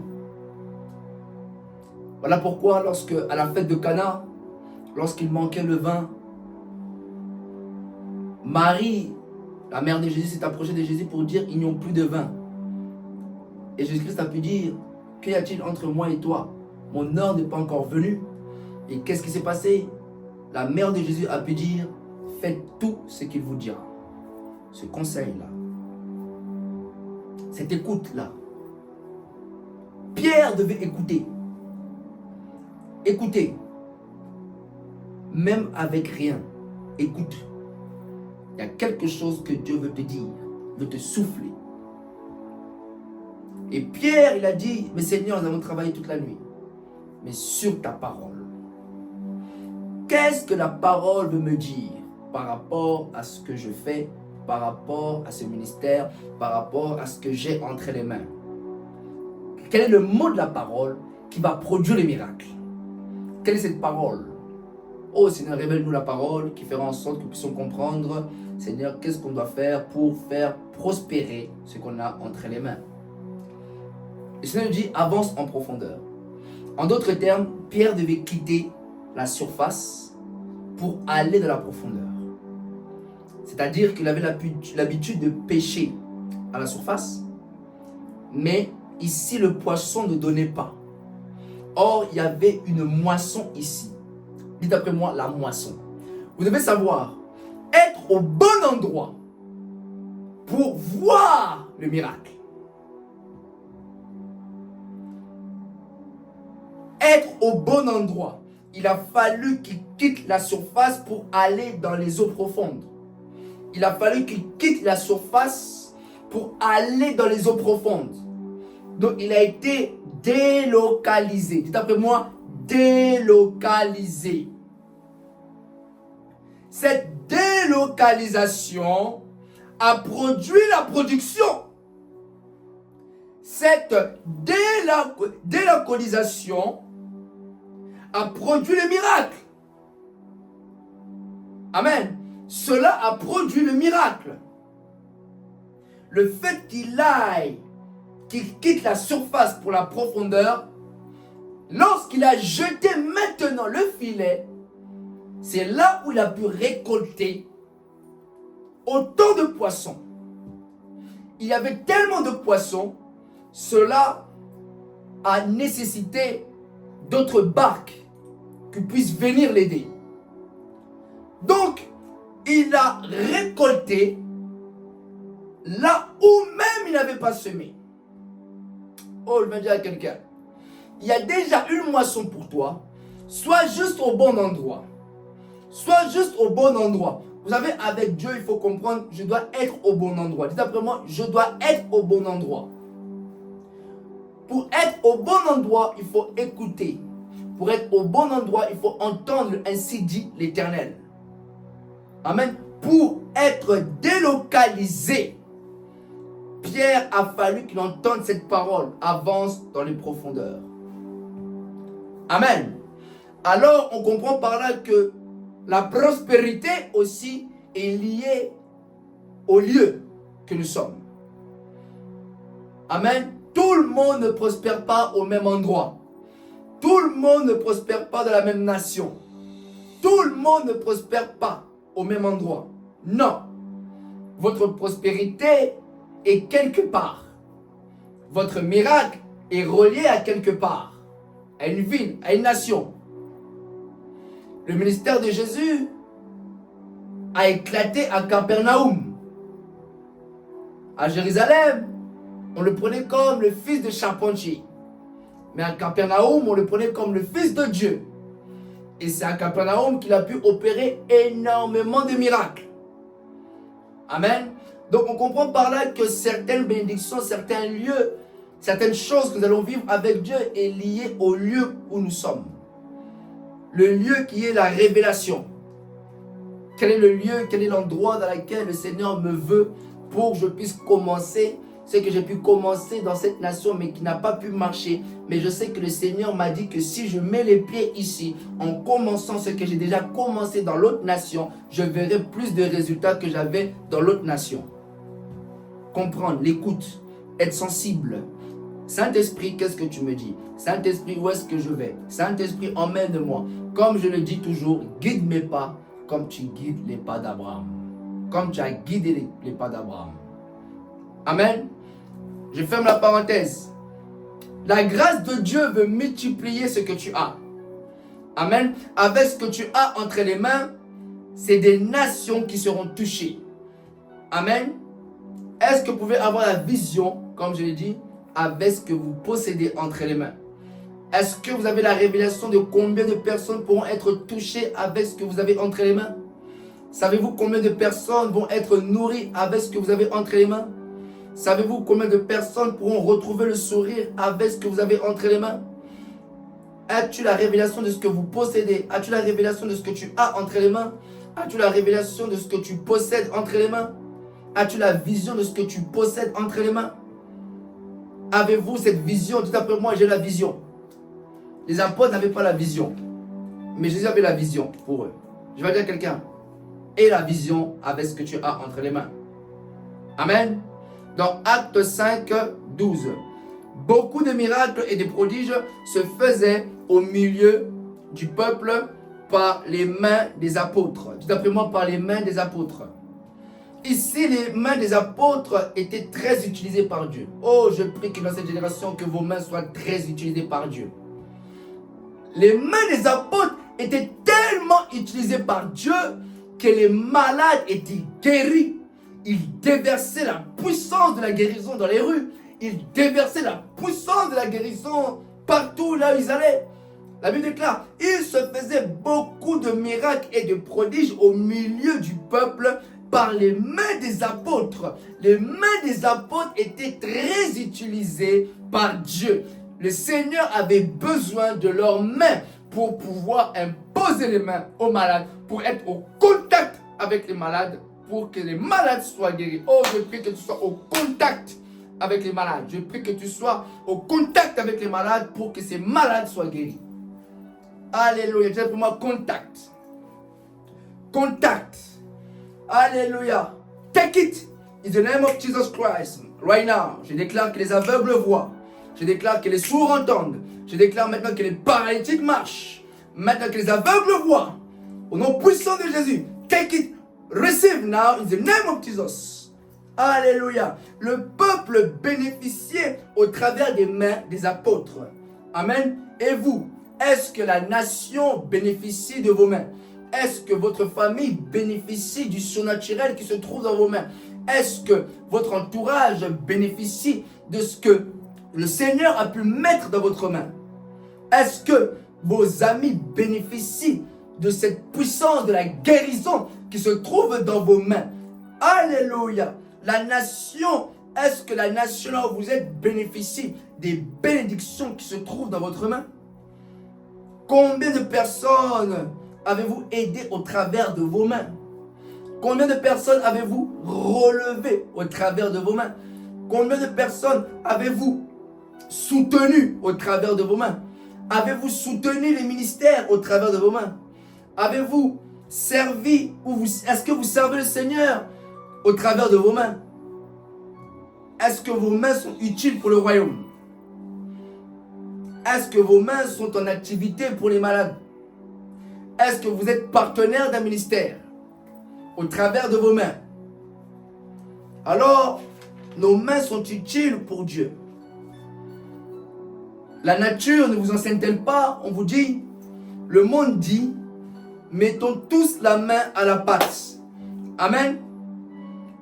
Voilà pourquoi, lorsque, à la fête de Cana, lorsqu'il manquait le vin, Marie, la mère de Jésus, s'est approchée de Jésus pour dire, ils n'ont plus de vin. Et Jésus-Christ a pu dire, qu'y a-t-il entre moi et toi? Mon heure n'est pas encore venue. Et qu'est-ce qui s'est passé? La mère de Jésus a pu dire, faites tout ce qu'il vous dira. Ce conseil-là, cette écoute-là, Pierre devait écouter. Écoutez, même avec rien, écoute. Il y a quelque chose que Dieu veut te dire, veut te souffler. Et Pierre, il a dit, mais Seigneur, nous avons travaillé toute la nuit, mais sur ta parole. Qu'est-ce que la parole veut me dire par rapport à ce que je fais, par rapport à ce ministère, par rapport à ce que j'ai entre les mains? Quel est le mot de la parole qui va produire les miracles? Quelle est cette parole? Oh Seigneur, révèle-nous la parole qui fera en sorte que nous puissions comprendre, Seigneur, qu'est-ce qu'on doit faire pour faire prospérer ce qu'on a entre les mains. Le Seigneur dit, avance en profondeur. En d'autres termes, Pierre devait quitter la surface pour aller dans la profondeur. C'est-à-dire qu'il avait l'habitude de pêcher à la surface, mais ici le poisson ne donnait pas. Or, il y avait une moisson ici. Dites après moi, la moisson. Vous devez savoir, être au bon endroit pour voir le miracle. Être au bon endroit. Il a fallu qu'il quitte la surface pour aller dans les eaux profondes. Il a fallu qu'il quitte la surface pour aller dans les eaux profondes. Donc, il a été délocalisé. Dites après moi, délocalisé. Cette délocalisation a produit la production. Cette délocalisation a produit le miracle. Amen. Cela a produit le miracle. Le fait qu'il aille, qu'il quitte la surface pour la profondeur, lorsqu'il a jeté maintenant le filet, c'est là où il a pu récolter autant de poissons. Il y avait tellement de poissons, cela a nécessité d'autres barques qui puissent venir l'aider. Donc, il a récolté là où même il n'avait pas semé. Oh, je vais dire à quelqu'un, il y a déjà une moisson pour toi, sois juste au bon endroit. Sois juste au bon endroit. Vous savez, avec Dieu, il faut comprendre, je dois être au bon endroit. Dites après moi, je dois être au bon endroit. Pour être au bon endroit, il faut écouter. Pour être au bon endroit, il faut entendre, ainsi dit l'Éternel. Amen. Pour être délocalisé, Pierre a fallu qu'il entende cette parole. Avance dans les profondeurs. Amen. Alors, on comprend par là que la prospérité aussi est liée au lieu que nous sommes. Amen. Tout le monde ne prospère pas au même endroit. Tout le monde ne prospère pas dans la même nation. Tout le monde ne prospère pas au même endroit. Non. Votre prospérité est quelque part. Votre miracle est relié à quelque part. À une ville, à une nation. Le ministère de Jésus a éclaté à Capernaum. À Jérusalem, on le prenait comme le fils de charpentier. Mais à Capernaum, on le prenait comme le fils de Dieu. Et c'est à Capernaum qu'il a pu opérer énormément de miracles. Amen. Donc on comprend par là que certaines bénédictions, certains lieux, certaines choses que nous allons vivre avec Dieu est liée au lieu où nous sommes. Le lieu qui est la révélation. Quel est le lieu, quel est l'endroit dans lequel le Seigneur me veut pour que je puisse commencer ce que j'ai pu commencer dans cette nation mais qui n'a pas pu marcher. Mais je sais que le Seigneur m'a dit que si je mets les pieds ici, en commençant ce que j'ai déjà commencé dans l'autre nation, je verrai plus de résultats que j'avais dans l'autre nation. Comprendre, l'écoute, être sensible. Saint-Esprit, qu'est-ce que tu me dis? Saint-Esprit, où est-ce que je vais? Saint-Esprit, emmène-moi. Comme je le dis toujours, guide mes pas comme tu guides les pas d'Abraham. Comme tu as guidé les pas d'Abraham. Amen. Je ferme la parenthèse. La grâce de Dieu veut multiplier ce que tu as. Amen. Avec ce que tu as entre les mains, c'est des nations qui seront touchées. Amen. Est-ce que vous pouvez avoir la vision, comme je l'ai dit, avec ce que vous possédez entre les mains? Est-ce que vous avez la révélation de combien de personnes pourront être touchées avec ce que vous avez entre les mains? Savez-vous combien de personnes vont être nourries avec ce que vous avez entre les mains? Savez-vous combien de personnes pourront retrouver le sourire avec ce que vous avez entre les mains? As-tu la révélation de ce que vous possédez? As-tu la révélation de ce que tu as entre les mains? As-tu la révélation de ce que tu possèdes entre les mains? As-tu la vision de ce que tu possèdes entre les mains? Avez-vous cette vision? Dites après moi, j'ai la vision. Les apôtres n'avaient pas la vision. Mais Jésus avait la vision pour eux. Je vais dire à quelqu'un. Et la vision avec ce que tu as entre les mains. Amen. Dans Actes 5, 12. Beaucoup de miracles et de prodiges se faisaient au milieu du peuple par les mains des apôtres. Dites après moi, par les mains des apôtres. Ici, les mains des apôtres étaient très utilisées par Dieu. Oh, je prie que dans cette génération, que vos mains soient très utilisées par Dieu. Les mains des apôtres étaient tellement utilisées par Dieu que les malades étaient guéris. Ils déversaient la puissance de la guérison dans les rues. Ils déversaient la puissance de la guérison partout là où ils allaient. La Bible déclare, il se faisait beaucoup de miracles et de prodiges au milieu du peuple par les mains des apôtres. Les mains des apôtres étaient très utilisées par Dieu. Le Seigneur avait besoin de leurs mains pour pouvoir imposer les mains aux malades, pour être au contact avec les malades, pour que les malades soient guéris. Oh, je prie que tu sois au contact avec les malades. Je prie que tu sois au contact avec les malades pour que ces malades soient guéris. Alléluia. Dis pour moi, contact. Contact. Alléluia. Take it in the name of Jesus Christ. Right now, je déclare que les aveugles voient. Je déclare que les sourds entendent. Je déclare maintenant que les paralytiques marchent. Maintenant que les aveugles voient. Au nom puissant de Jésus. Take it. Receive now in the name of Jesus. Alléluia. Le peuple bénéficiait au travers des mains des apôtres. Amen. Et vous, est-ce que la nation bénéficie de vos mains? Est-ce que votre famille bénéficie du surnaturel qui se trouve dans vos mains? Est-ce que votre entourage bénéficie de ce que le Seigneur a pu mettre dans votre main? Est-ce que vos amis bénéficient de cette puissance de la guérison qui se trouve dans vos mains? Alléluia. La nation, est-ce que la nation là où vous êtes bénéficie des bénédictions qui se trouvent dans votre main? Combien de personnes avez-vous aidé au travers de vos mains? Combien de personnes avez-vous relevé au travers de vos mains? Combien de personnes avez-vous soutenu au travers de vos mains? Avez-vous soutenu les ministères au travers de vos mains? Avez-vous servi ou est-ce que vous servez le Seigneur au travers de vos mains? Est-ce que vos mains sont utiles pour le royaume? Est-ce que vos mains sont en activité pour les malades? Est-ce que vous êtes partenaire d'un ministère au travers de vos mains? Alors, nos mains sont utiles pour Dieu. La nature ne vous enseigne-t-elle pas? On vous dit, le monde dit, mettons tous la main à la pâte. Amen.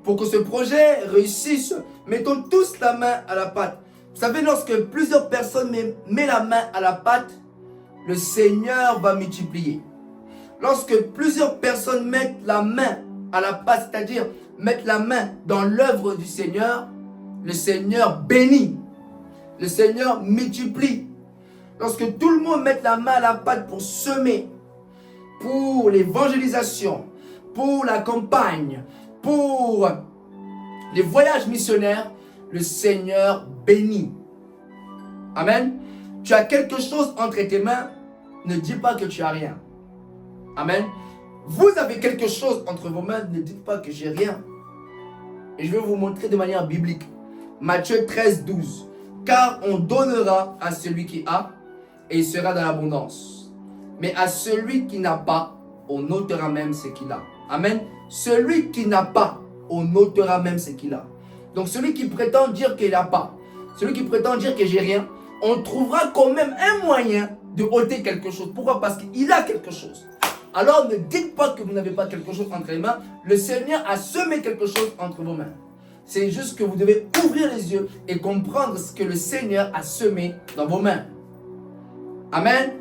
Pour que ce projet réussisse, mettons tous la main à la pâte. Vous savez, lorsque plusieurs personnes mettent la main à la pâte, le Seigneur va multiplier. Lorsque plusieurs personnes mettent la main à la pâte, c'est-à-dire mettent la main dans l'œuvre du Seigneur, le Seigneur bénit. Le Seigneur multiplie. Lorsque tout le monde met la main à la pâte pour semer, pour l'évangélisation, pour la campagne, pour les voyages missionnaires, le Seigneur bénit. Amen. Tu as quelque chose entre tes mains, ne dis pas que tu as rien. Amen. Vous avez quelque chose entre vos mains, ne dites pas que j'ai rien. Et je vais vous montrer de manière biblique. Matthieu 13, 12. Car on donnera à celui qui a, et il sera dans l'abondance. Mais à celui qui n'a pas, on ôtera même ce qu'il a. Amen. Celui qui n'a pas, on ôtera même ce qu'il a. Donc celui qui prétend dire qu'il n'a pas, celui qui prétend dire que j'ai rien, on trouvera quand même un moyen de ôter quelque chose. Pourquoi? Parce qu'il a quelque chose. Alors ne dites pas que vous n'avez pas quelque chose entre les mains. Le Seigneur a semé quelque chose entre vos mains. C'est juste que vous devez ouvrir les yeux et comprendre ce que le Seigneur a semé dans vos mains. Amen.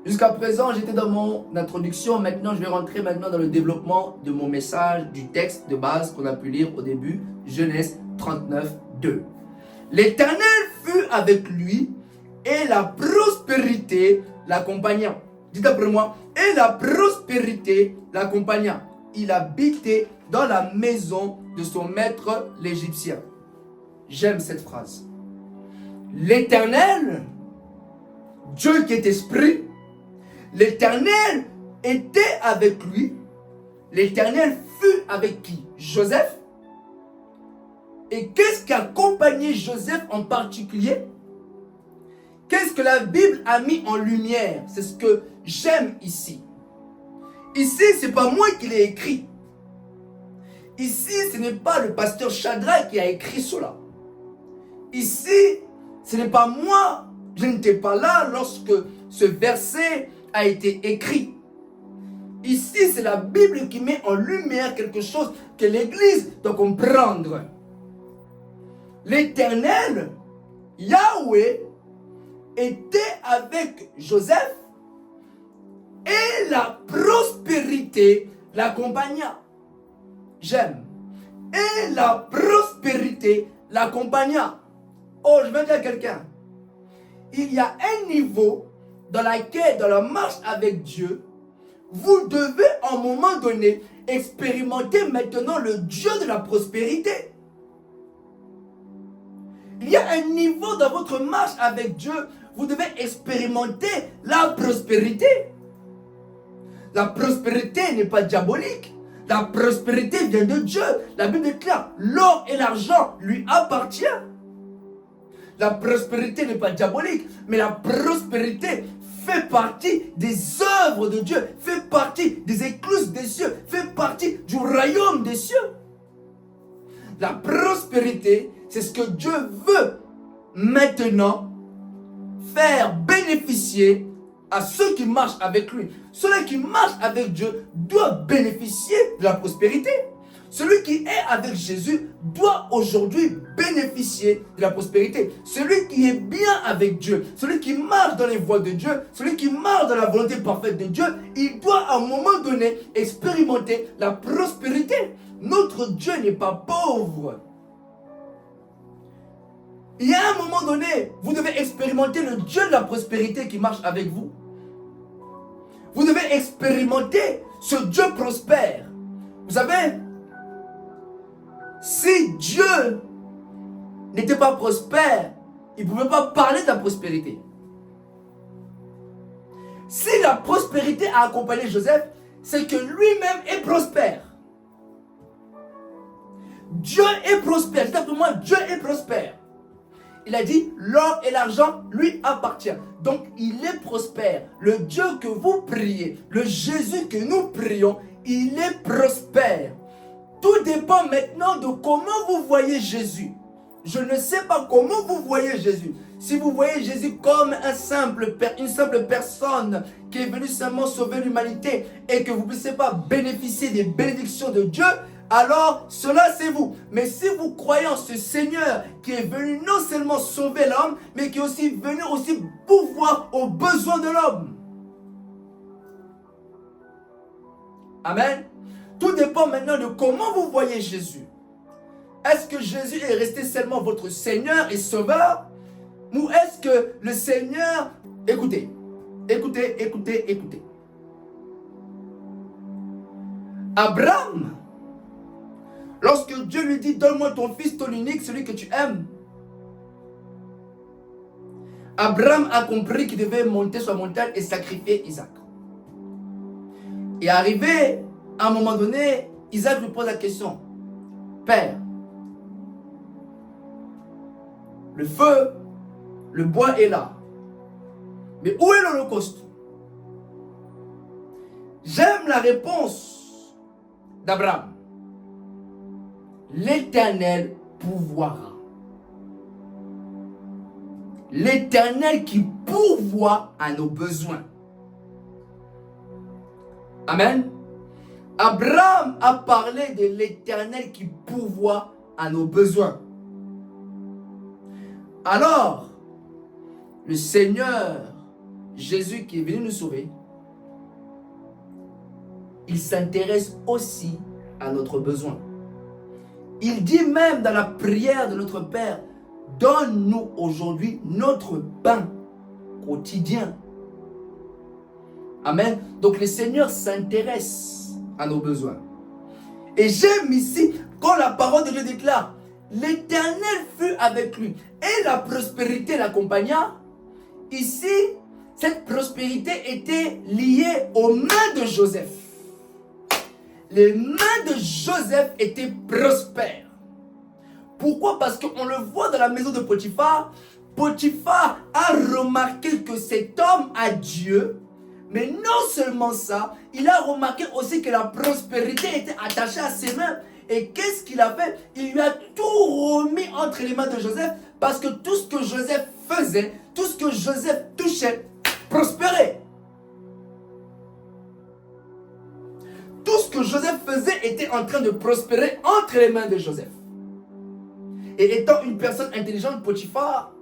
Jusqu'à présent, j'étais dans mon introduction. Maintenant, je vais rentrer maintenant dans le développement de mon message, du texte de base qu'on a pu lire au début. Genèse 39, 2. L'Éternel fut avec lui et la prospérité l'accompagna. Dites après moi, et la prospérité l'accompagna. Il habitait dans la maison de son maître l'Égyptien. J'aime cette phrase. L'Éternel, Dieu qui est esprit, l'Éternel était avec lui. L'Éternel fut avec qui? Joseph. Et qu'est-ce qui accompagnait Joseph en particulier? Qu'est-ce que la Bible a mis en lumière? C'est ce que j'aime ici. Ici, ce n'est pas moi qui l'ai écrit. Ici, ce n'est pas le pasteur Shadrach qui a écrit cela. Ici, ce n'est pas moi. Je n'étais pas là lorsque ce verset a été écrit. Ici, c'est la Bible qui met en lumière quelque chose que l'Église doit comprendre. L'Éternel, Yahweh, était avec Joseph et la prospérité l'accompagna. J'aime. Et la prospérité l'accompagna. Oh, je vais dire à quelqu'un. Il y a un niveau dans lequel, dans la marche avec Dieu, vous devez à un moment donné expérimenter maintenant le Dieu de la prospérité. Il y a un niveau dans votre marche avec Dieu, vous devez expérimenter la prospérité. La prospérité n'est pas diabolique. La prospérité vient de Dieu. La Bible déclare, l'or et l'argent lui appartiennent. La prospérité n'est pas diabolique, mais la prospérité fait partie des œuvres de Dieu, fait partie des écluses des cieux, fait partie du royaume des cieux. La prospérité, c'est ce que Dieu veut maintenant faire bénéficier à ceux qui marchent avec lui. Celui qui marche avec Dieu doit bénéficier de la prospérité. Celui qui est avec Jésus doit aujourd'hui bénéficier de la prospérité. Celui qui est bien avec Dieu, celui qui marche dans les voies de Dieu, celui qui marche dans la volonté parfaite de Dieu, il doit à un moment donné expérimenter la prospérité. Notre Dieu n'est pas pauvre. Il y a un moment donné, vous devez expérimenter le Dieu de la prospérité qui marche avec vous. Vous devez expérimenter ce Dieu prospère. Vous savez, si Dieu n'était pas prospère, il ne pouvait pas parler de la prospérité. Si la prospérité a accompagné Joseph, c'est que lui-même est prospère. Dieu est prospère. Dites après moi, Dieu est prospère. Il a dit, l'or et l'argent lui appartient. Donc, il est prospère. Le Dieu que vous priez, le Jésus que nous prions, il est prospère. Tout dépend maintenant de comment vous voyez Jésus. Je ne sais pas comment vous voyez Jésus. Si vous voyez Jésus comme une simple personne qui est venue seulement sauver l'humanité et que vous ne puissiez pas bénéficier des bénédictions de Dieu, alors cela c'est vous. Mais si vous croyez en ce Seigneur qui est venu non seulement sauver l'homme, mais qui est aussi venu aussi pourvoir aux besoins de l'homme. Amen. Tout dépend maintenant de comment vous voyez Jésus. Est-ce que Jésus est resté seulement votre Seigneur et Sauveur? Ou est-ce que le Seigneur... Écoutez. Abraham, lorsque Dieu lui dit, donne-moi ton fils, ton unique, celui que tu aimes. Abraham a compris qu'il devait monter sur la montagne et sacrifier Isaac. Et arrivé, à un moment donné, Isaac lui pose la question. Père, le feu, le bois est là. Mais où est l'Holocauste? J'aime la réponse d'Abraham. L'Éternel pourvoira. L'Éternel qui pourvoit à nos besoins. Amen. Abraham a parlé de l'Éternel qui pourvoit à nos besoins. Alors, le Seigneur Jésus qui est venu nous sauver, il s'intéresse aussi à notre besoin. Il dit même dans la prière de notre Père, donne-nous aujourd'hui notre pain quotidien. Amen. Donc le Seigneur s'intéresse à nos besoins. Et j'aime ici quand la parole de Dieu déclare, l'Éternel fut avec lui et la prospérité l'accompagna. Ici, cette prospérité était liée aux mains de Joseph. Les mains de Joseph étaient prospères. Pourquoi? Parce qu'on le voit dans la maison de Potiphar. Potiphar a remarqué que cet homme a Dieu. Mais non seulement ça, il a remarqué aussi que la prospérité était attachée à ses mains. Et qu'est-ce qu'il a fait? Il lui a tout remis entre les mains de Joseph. Parce que tout ce que Joseph faisait, tout ce que Joseph touchait, prospérait. Tout ce que Joseph faisait était en train de prospérer entre les mains de Joseph. Et étant une personne intelligente, Potiphar,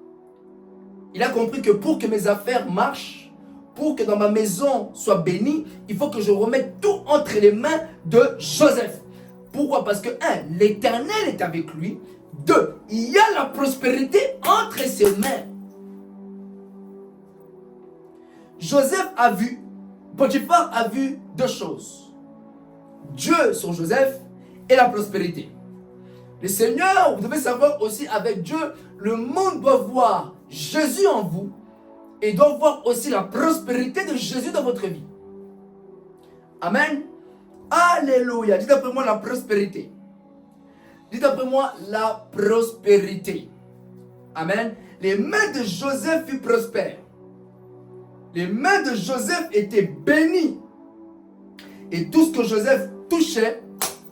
il a compris que pour que mes affaires marchent, pour que dans ma maison soit bénie, il faut que je remette tout entre les mains de Joseph. Pourquoi? Parce que, un, l'Éternel est avec lui. Deux, il y a la prospérité entre ses mains. Joseph a vu, Potiphar a vu deux choses. Dieu sur Joseph et la prospérité. Le Seigneur, vous devez savoir aussi avec Dieu, le monde doit voir Jésus en vous et doit voir aussi la prospérité de Jésus dans votre vie. Amen. Alléluia. Dites après moi la prospérité. Dites après moi la prospérité. Amen. Les mains de Joseph furent prospères. Les mains de Joseph étaient bénies. Et tout ce que Joseph touchait,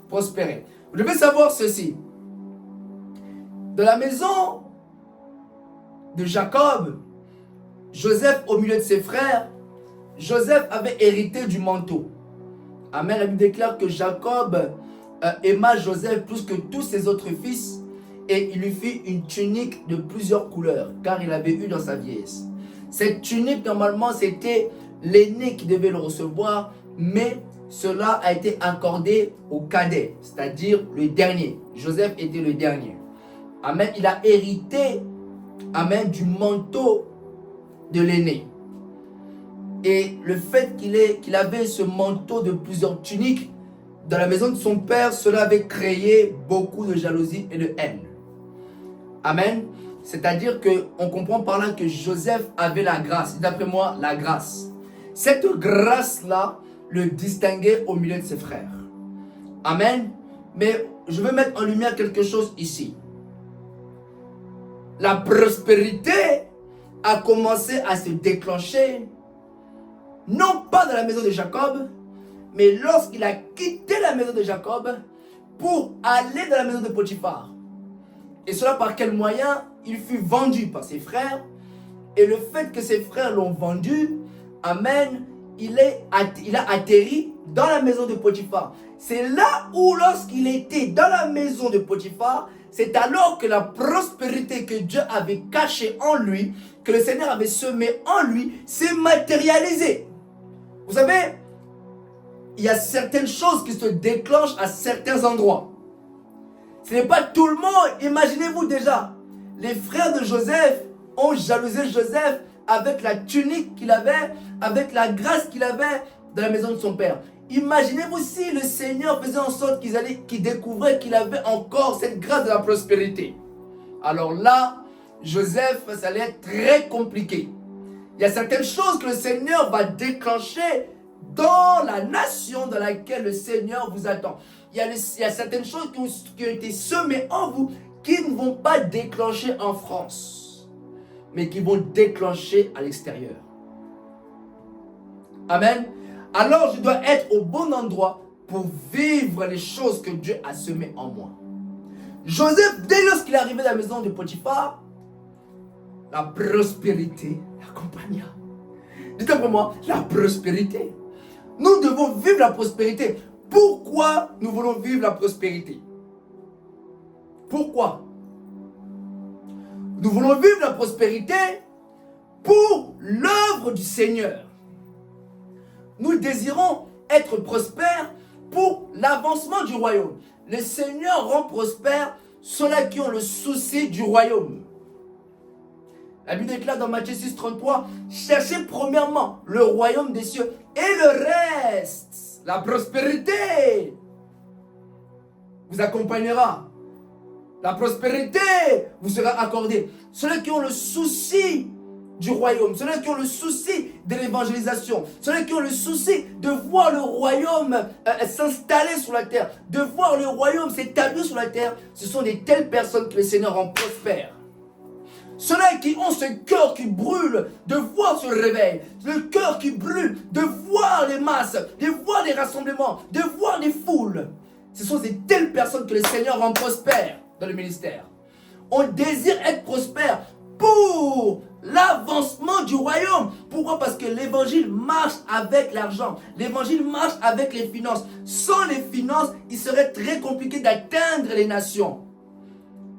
prospérait. Vous devez savoir ceci. De la maison de Jacob, Joseph au milieu de ses frères, Joseph avait hérité du manteau. Amen. La Bible déclare que Jacob aima Joseph plus que tous ses autres fils et il lui fit une tunique de plusieurs couleurs car il avait eu dans sa vieillesse. Cette tunique, normalement, c'était l'aîné qui devait le recevoir, mais cela a été accordé au cadet, c'est-à-dire le dernier. Joseph était le dernier. Amen. Il a hérité, amen, du manteau de l'aîné. Et le fait qu'il avait ce manteau de plusieurs tuniques dans la maison de son père, cela avait créé beaucoup de jalousie et de haine. Amen. C'est-à-dire qu'on comprend par là que Joseph avait la grâce. D'après moi, la grâce. Cette grâce-là le distinguait au milieu de ses frères. Amen. Mais je veux mettre en lumière quelque chose ici. La prospérité a commencé à se déclencher, non pas dans la maison de Jacob, mais lorsqu'il a quitté la maison de Jacob pour aller dans la maison de Potiphar. Et cela par quel moyen? Il fut vendu par ses frères. Et le fait que ses frères l'ont vendu, amen, il a atterri dans la maison de Potiphar. C'est là où, lorsqu'il était dans la maison de Potiphar, c'est alors que la prospérité que Dieu avait cachée en lui, que le Seigneur avait semée en lui, s'est matérialisée. Vous savez, il y a certaines choses qui se déclenchent à certains endroits. Ce n'est pas tout le monde. Imaginez-vous déjà, les frères de Joseph ont jalousé Joseph avec la tunique qu'il avait, avec la grâce qu'il avait dans la maison de son père. Imaginez-vous si le Seigneur faisait en sorte qu'ils découvraient qu'il avait encore cette grâce de la prospérité. Alors là, Joseph, ça allait être très compliqué. Il y a certaines choses que le Seigneur va déclencher dans la nation dans laquelle le Seigneur vous attend. Il y a certaines choses qui ont été semées en vous qui ne vont pas déclencher en France, mais qui vont déclencher à l'extérieur. Amen. Alors je dois être au bon endroit pour vivre les choses que Dieu a semées en moi. Joseph, dès lorsqu'il est arrivé à la maison de Potiphar, la prospérité l'accompagna. Dites après moi, la prospérité. Nous devons vivre la prospérité. Pourquoi nous voulons vivre la prospérité? Pourquoi? Nous voulons vivre la prospérité pour l'œuvre du Seigneur. Nous désirons être prospères pour l'avancement du royaume. Le Seigneur rend prospères ceux-là qui ont le souci du royaume. La Bible déclare dans Matthieu 6, 33, cherchez premièrement le royaume des cieux et le reste, la prospérité, vous accompagnera. La prospérité vous sera accordée. Ceux qui ont le souci du royaume, ceux qui ont le souci de l'évangélisation, ceux qui ont le souci de voir le royaume s'installer sur la terre, de voir le royaume s'établir sur la terre, ce sont des telles personnes que le Seigneur rend prospères. Ceux-là qui ont ce cœur qui brûle de voir ce réveil, le cœur qui brûle de voir les masses, de voir les rassemblements, de voir les foules. Ce sont ces telles personnes que le Seigneur rend prospères dans le ministère. On désire être prospère pour l'avancement du royaume. Pourquoi? Parce que l'évangile marche avec l'argent. L'évangile marche avec les finances. Sans les finances, il serait très compliqué d'atteindre les nations.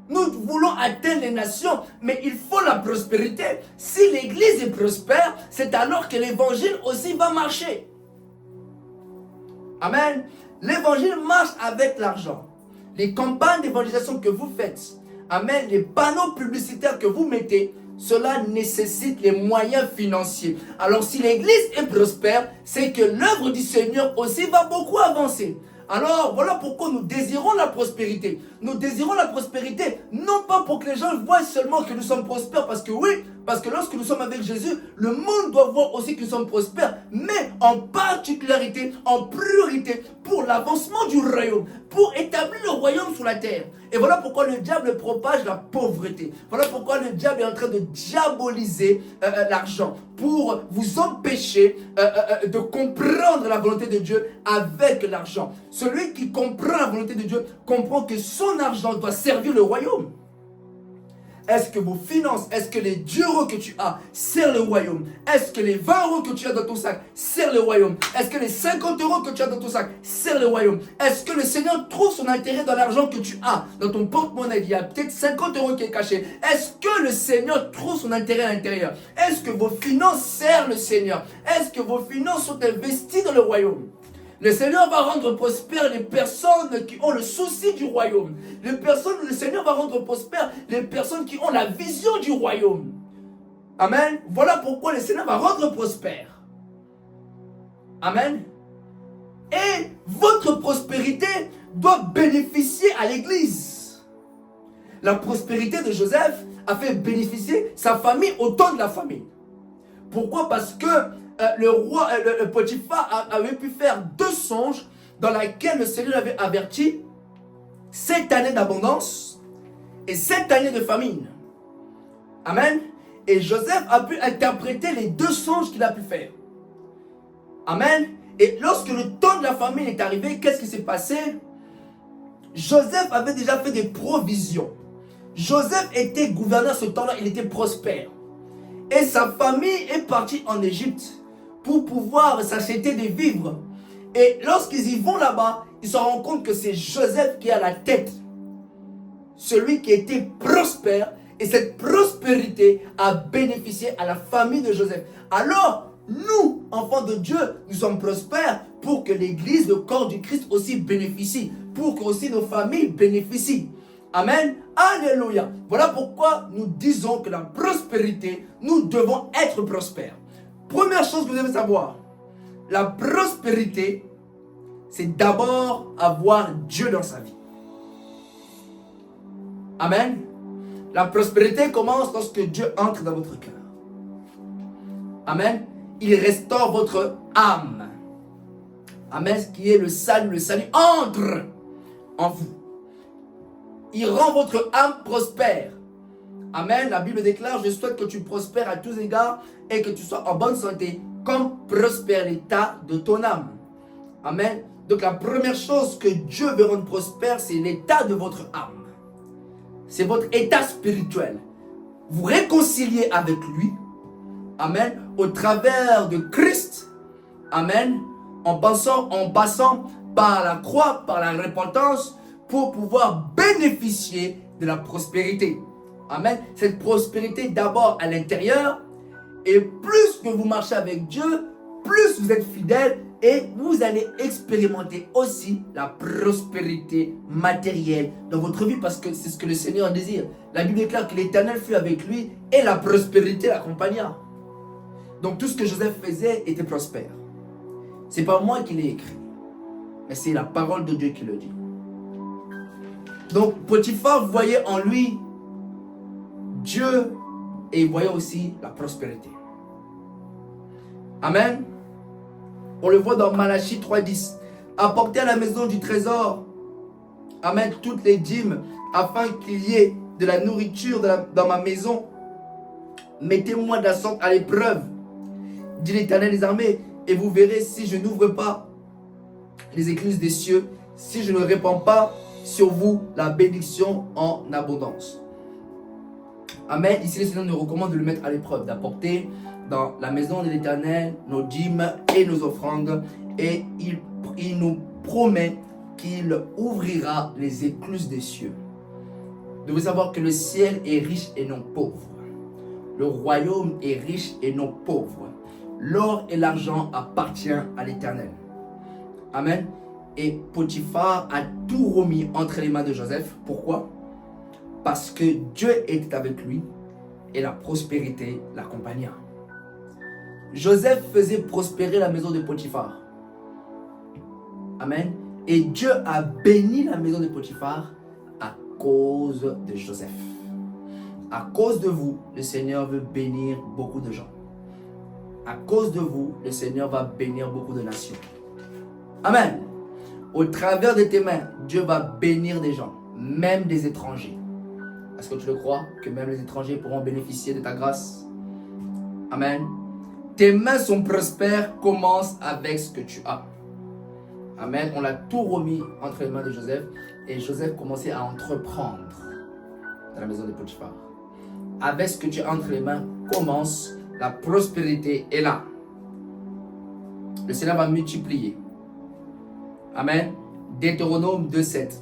Nous voulons atteindre les nations, mais il faut la prospérité. Si l'église est prospère, c'est alors que l'évangile aussi va marcher. Amen. L'évangile marche avec l'argent. Les campagnes d'évangélisation que vous faites, amen, les panneaux publicitaires que vous mettez, cela nécessite les moyens financiers. Alors si l'église est prospère, c'est que l'œuvre du Seigneur aussi va beaucoup avancer. Alors voilà pourquoi nous désirons la prospérité. Nous désirons la prospérité, non pas pour que les gens voient seulement que nous sommes prospères, parce que oui, parce que lorsque nous sommes avec Jésus, le monde doit voir aussi que nous sommes prospères, mais en particularité, en priorité, pour l'avancement du royaume, pour établir le royaume sur la terre. Et voilà pourquoi le diable propage la pauvreté. Voilà pourquoi le diable est en train de diaboliser l'argent, pour vous empêcher de comprendre la volonté de Dieu avec l'argent. Celui qui comprend la volonté de Dieu comprend que son argent doit servir le royaume. Est-ce que vos finances, est-ce que les 10 euros que tu as servent le royaume? Est-ce que les 20 euros que tu as dans ton sac servent le royaume? Est-ce que les 50 euros que tu as dans ton sac servent le royaume? Est-ce que le Seigneur trouve son intérêt dans l'argent que tu as dans ton porte-monnaie? Il y a peut-être 50 euros qui est caché. Est-ce que le Seigneur trouve son intérêt à l'intérieur? Est-ce que vos finances servent le Seigneur? Est-ce que vos finances sont investies dans le royaume? Le Seigneur va rendre prospères les personnes qui ont le souci du royaume. Le Seigneur va rendre prospères les personnes qui ont la vision du royaume. Amen. Voilà pourquoi le Seigneur va rendre prospère. Amen. Et votre prospérité doit bénéficier à l'église. La prospérité de Joseph a fait bénéficier sa famille autant de la famille. Pourquoi? Parce que le roi Potiphar avait pu faire 2 songes dans lesquels le Seigneur avait averti 7 années d'abondance et 7 années de famine. Amen. Et Joseph a pu interpréter les 2 songes qu'il a pu faire. Amen. Et lorsque le temps de la famine est arrivé, qu'est-ce qui s'est passé? Joseph avait déjà fait des provisions. Joseph était gouverneur ce temps-là, il était prospère. Et sa famille est partie en Égypte pour pouvoir s'acheter des vivres. Et lorsqu'ils y vont là-bas, ils se rendent compte que c'est Joseph qui est à la tête. Celui qui était prospère. Et cette prospérité a bénéficié à la famille de Joseph. Alors, nous, enfants de Dieu, nous sommes prospères pour que l'Église, le corps du Christ aussi bénéficie. Pour que aussi nos familles bénéficient. Amen. Alléluia. Voilà pourquoi nous disons que la prospérité, nous devons être prospères. Première chose que vous devez savoir, la prospérité, c'est d'abord avoir Dieu dans sa vie. Amen. La prospérité commence lorsque Dieu entre dans votre cœur. Amen. Il restaure votre âme. Amen. Ce qui est le salut entre en vous. Il rend votre âme prospère. Amen. La Bible déclare, je souhaite que tu prospères à tous égards et que tu sois en bonne santé, comme prospère l'état de ton âme. Amen. Donc la première chose que Dieu veut rendre prospère, c'est l'état de votre âme. C'est votre état spirituel. Vous réconciliez avec lui. Amen. Au travers de Christ. Amen. En passant par la croix, par la repentance, pour pouvoir bénéficier de la prospérité. Amen. Cette prospérité d'abord à l'intérieur. Et plus que vous marchez avec Dieu, plus vous êtes fidèle et vous allez expérimenter aussi la prospérité matérielle dans votre vie parce que c'est ce que le Seigneur désire. La Bible déclare que l'Éternel fut avec lui et la prospérité l'accompagna. Donc tout ce que Joseph faisait était prospère. Ce n'est pas moi qui l'ai écrit, mais c'est la parole de Dieu qui le dit. Donc Potiphar voyait en lui Dieu et il voyait aussi la prospérité. Amen. On le voit dans Malachie 3:10. Apportez à la maison du trésor, amen, toutes les dîmes, afin qu'il y ait de la nourriture dans ma maison. Mettez-moi de la sorte à l'épreuve, dit l'Éternel des armées, et vous verrez si je n'ouvre pas les écluses des cieux, si je ne répands pas sur vous la bénédiction en abondance. Amen. Ici, le Seigneur nous recommande de le mettre à l'épreuve, d'apporter dans la maison de l'Éternel nos dîmes et nos offrandes. Et il nous promet qu'il ouvrira les écluses des cieux. Vous devez savoir que le ciel est riche et non pauvre. Le royaume est riche et non pauvre. L'or et l'argent appartiennent à l'Éternel. Amen. Et Potiphar a tout remis entre les mains de Joseph. Pourquoi? Parce que Dieu était avec lui et la prospérité l'accompagna. Joseph faisait prospérer la maison de Potiphar. Amen. Et Dieu a béni la maison de Potiphar à cause de Joseph. À cause de vous, le Seigneur veut bénir beaucoup de gens. À cause de vous, le Seigneur va bénir beaucoup de nations. Amen. Au travers de tes mains, Dieu va bénir des gens, même des étrangers. Est-ce que tu le crois? Que même les étrangers pourront bénéficier de ta grâce? Amen. Tes mains sont prospères, commence avec ce que tu as. Amen. On l'a tout remis entre les mains de Joseph. Et Joseph commençait à entreprendre dans la maison de Potiphar. Avec ce que tu as entre les mains, commence. La prospérité est là. Le Seigneur va multiplier. Amen. Deutéronome 2:7.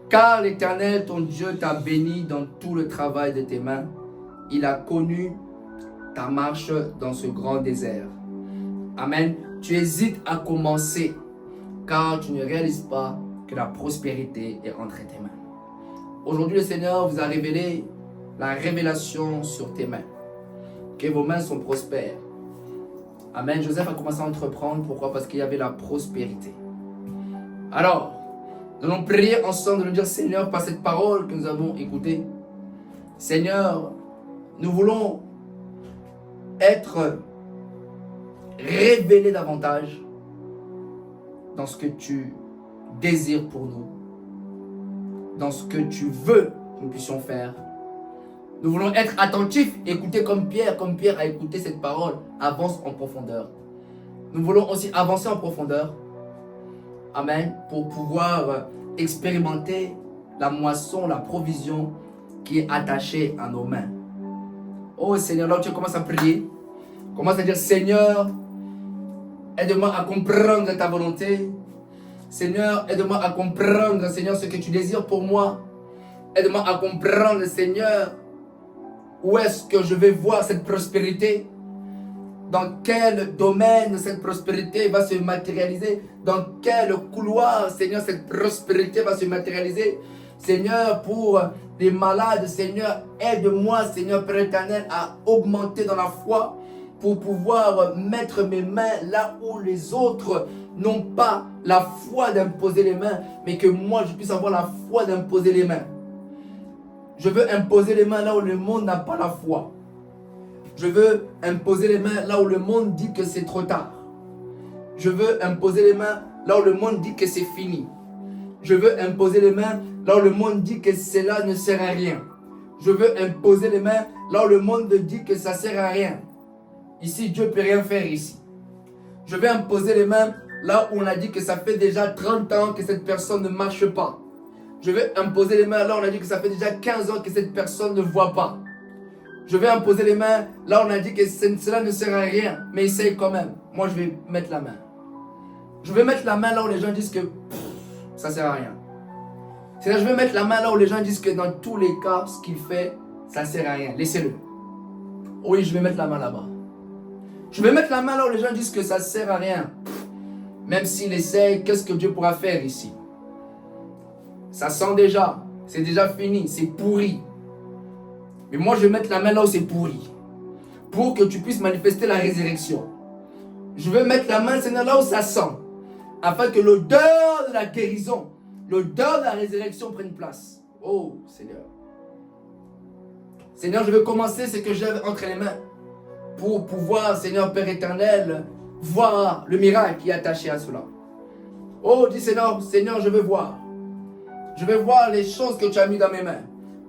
Car l'Éternel, ton Dieu, t'a béni dans tout le travail de tes mains. Il a connu ta marche dans ce grand désert. Amen. Tu hésites à commencer, car tu ne réalises pas que la prospérité est entre tes mains. Aujourd'hui, le Seigneur vous a révélé la révélation sur tes mains. Que vos mains sont prospères. Amen. Joseph a commencé à entreprendre. Pourquoi? Parce qu'il y avait la prospérité. Alors, nous allons prier ensemble, de nous dire, Seigneur, par cette parole que nous avons écoutée, Seigneur, nous voulons être révélés davantage dans ce que tu désires pour nous. dans ce que tu veux que nous puissions faire. Nous voulons être attentifs, écouter comme Pierre a écouté cette parole. Avance en profondeur. Nous voulons aussi avancer en profondeur. Amen. Pour pouvoir expérimenter la moisson, la provision qui est attachée à nos mains. Oh Seigneur, là où tu commences à prier, commence à dire Seigneur, aide-moi à comprendre ta volonté. Seigneur, aide-moi à comprendre, Seigneur, ce que tu désires pour moi. Aide-moi à comprendre, Seigneur, où est-ce que je vais voir cette prospérité. Dans quel domaine cette prospérité va se matérialiser. Dans quel couloir, Seigneur, cette prospérité va se matérialiser. Seigneur, pour les malades, Seigneur, aide-moi, Seigneur Père éternel, à augmenter dans la foi pour pouvoir mettre mes mains là où les autres n'ont pas la foi d'imposer les mains, mais que moi, je puisse avoir la foi d'imposer les mains. Je veux imposer les mains là où le monde n'a pas la foi. Je veux imposer les mains là où le monde dit que c'est trop tard. Je veux imposer les mains là où le monde dit que c'est fini. Je veux imposer les mains là où le monde dit que cela ne sert à rien. Je veux imposer les mains là où le monde dit que ça ne sert à rien. Ici, Dieu ne peut rien faire ici. Je vais imposer les mains là où on a dit que ça fait déjà 30 ans que cette personne ne marche pas. Je vais imposer les mains là où on a dit que ça fait déjà 15 ans que cette personne ne voit pas. Je vais imposer les mains là où on a dit que cela ne sert à rien, mais essaye quand même. Moi, je vais mettre la main. Je vais mettre la main là où les gens disent que ça ne sert à rien. C'est-à-dire, je vais mettre la main là où les gens disent que dans tous les cas, ce qu'il fait, ça ne sert à rien. Laissez-le. Oui, je vais mettre la main là-bas. Je vais mettre la main là où les gens disent que ça ne sert à rien. Même s'il essaye, qu'est-ce que Dieu pourra faire ici? Ça sent déjà. C'est déjà fini. C'est pourri. Mais moi, je vais mettre la main là où c'est pourri. Pour que tu puisses manifester la résurrection. Je vais mettre la main, Seigneur, là où ça sent. Afin que l'odeur de la guérison, l'odeur de la résurrection prenne place. Oh, Seigneur. Seigneur, je vais commencer ce que j'ai entre les mains. Pour pouvoir, Seigneur Père éternel, voir le miracle qui est attaché à cela. Oh, dis Seigneur, Seigneur, je veux voir. Je vais voir les choses que tu as mis dans mes mains.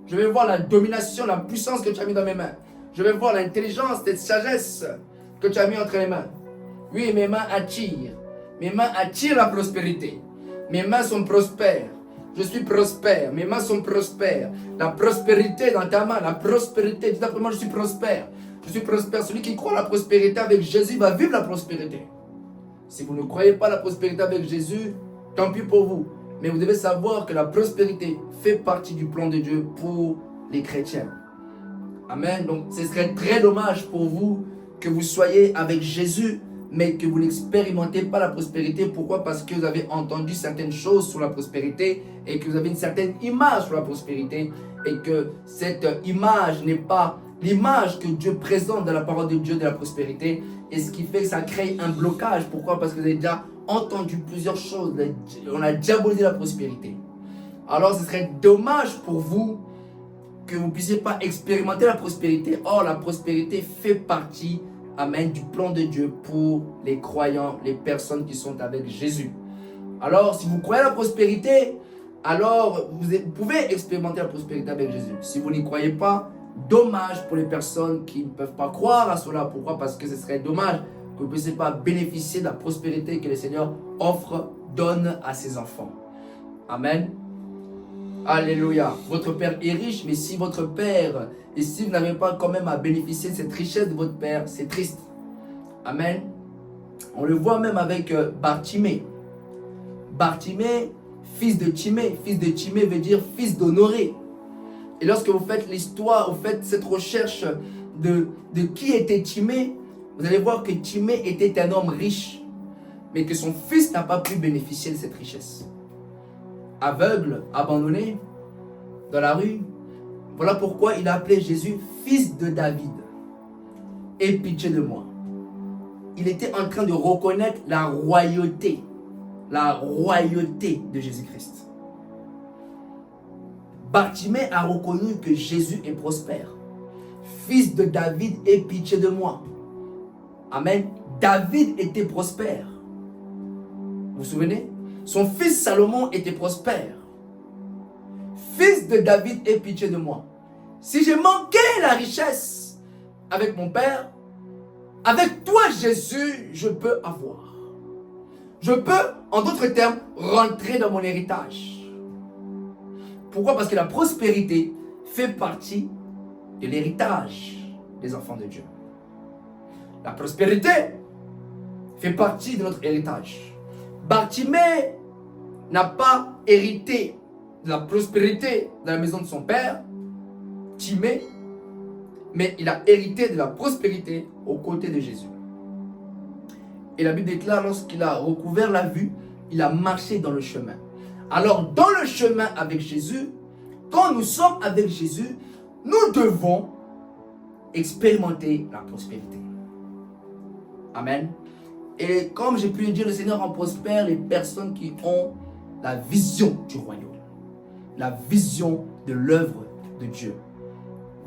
Je vais voir la domination, la puissance que tu as mis dans mes mains. Je vais voir l'intelligence, cette sagesse que tu as mis entre les mains. Oui, mes mains attirent. Mes mains attirent la prospérité. Mes mains sont prospères. Je suis prospère. Mes mains sont prospères. La prospérité dans ta main, la prospérité. Dis après moi, je suis prospère. Je suis prospère. Celui qui croit à la prospérité avec Jésus va vivre la prospérité. Si vous ne croyez pas à la prospérité avec Jésus, tant pis pour vous. Mais vous devez savoir que la prospérité fait partie du plan de Dieu pour les chrétiens. Amen. Donc, ce serait très dommage pour vous que vous soyez avec Jésus, mais que vous n'expérimentez pas la prospérité. Pourquoi? Parce que vous avez entendu certaines choses sur la prospérité et que vous avez une certaine image sur la prospérité et que cette image n'est pas l'image que Dieu présente dans la parole de Dieu de la prospérité. Et ce qui fait que ça crée un blocage. Pourquoi? Parce que vous avez déjà entendu plusieurs choses. On a diabolisé la prospérité. Alors ce serait dommage pour vous que vous ne puissiez pas expérimenter la prospérité. Or la prospérité fait partie, amen, du plan de Dieu pour les croyants, les personnes qui sont avec Jésus. Alors si vous croyez à la prospérité, alors vous pouvez expérimenter la prospérité avec Jésus. Si vous n'y croyez pas, dommage pour les personnes qui ne peuvent pas croire à cela. Pourquoi? Parce que ce serait dommage que vous ne puissiez pas bénéficier de la prospérité que le Seigneur offre, donne à ses enfants. Amen. Alléluia. Votre Père est riche, mais si votre Père, et si vous n'avez pas quand même à bénéficier de cette richesse de votre Père, c'est triste. Amen. On le voit même avec Bartimée. Bartimée, fils de Timée. Fils de Timée veut dire fils d'honoré. Et lorsque vous faites l'histoire, vous faites cette recherche de qui était Timée, vous allez voir que Timée était un homme riche, mais que son fils n'a pas pu bénéficier de cette richesse. Aveugle, abandonné, dans la rue. Voilà pourquoi il a appelé Jésus fils de David. Aie pitié de moi. Il était en train de reconnaître la royauté de Jésus-Christ. Bartimée a reconnu que Jésus est prospère. Fils de David, aie pitié de moi. Amen. David était prospère. Vous vous souvenez? Son fils Salomon était prospère. fils de David, aie pitié de moi. Si j'ai manqué la richesse avec mon père, avec toi, Jésus, je peux avoir. Je peux, en d'autres termes, rentrer dans mon héritage. Pourquoi? Parce que la prospérité fait partie de l'héritage des enfants de Dieu. La prospérité fait partie de notre héritage. Bartimée n'a pas hérité de la prospérité dans la maison de son père, Timée, mais il a hérité de la prospérité aux côtés de Jésus. Et la Bible déclare, lorsqu'il a recouvert la vue, il a marché dans le chemin. Alors, dans le chemin avec Jésus, quand nous sommes avec Jésus, nous devons expérimenter la prospérité. Amen. Et comme j'ai pu le dire, le Seigneur en prospère les personnes qui ont la vision du royaume, la vision de l'œuvre de Dieu.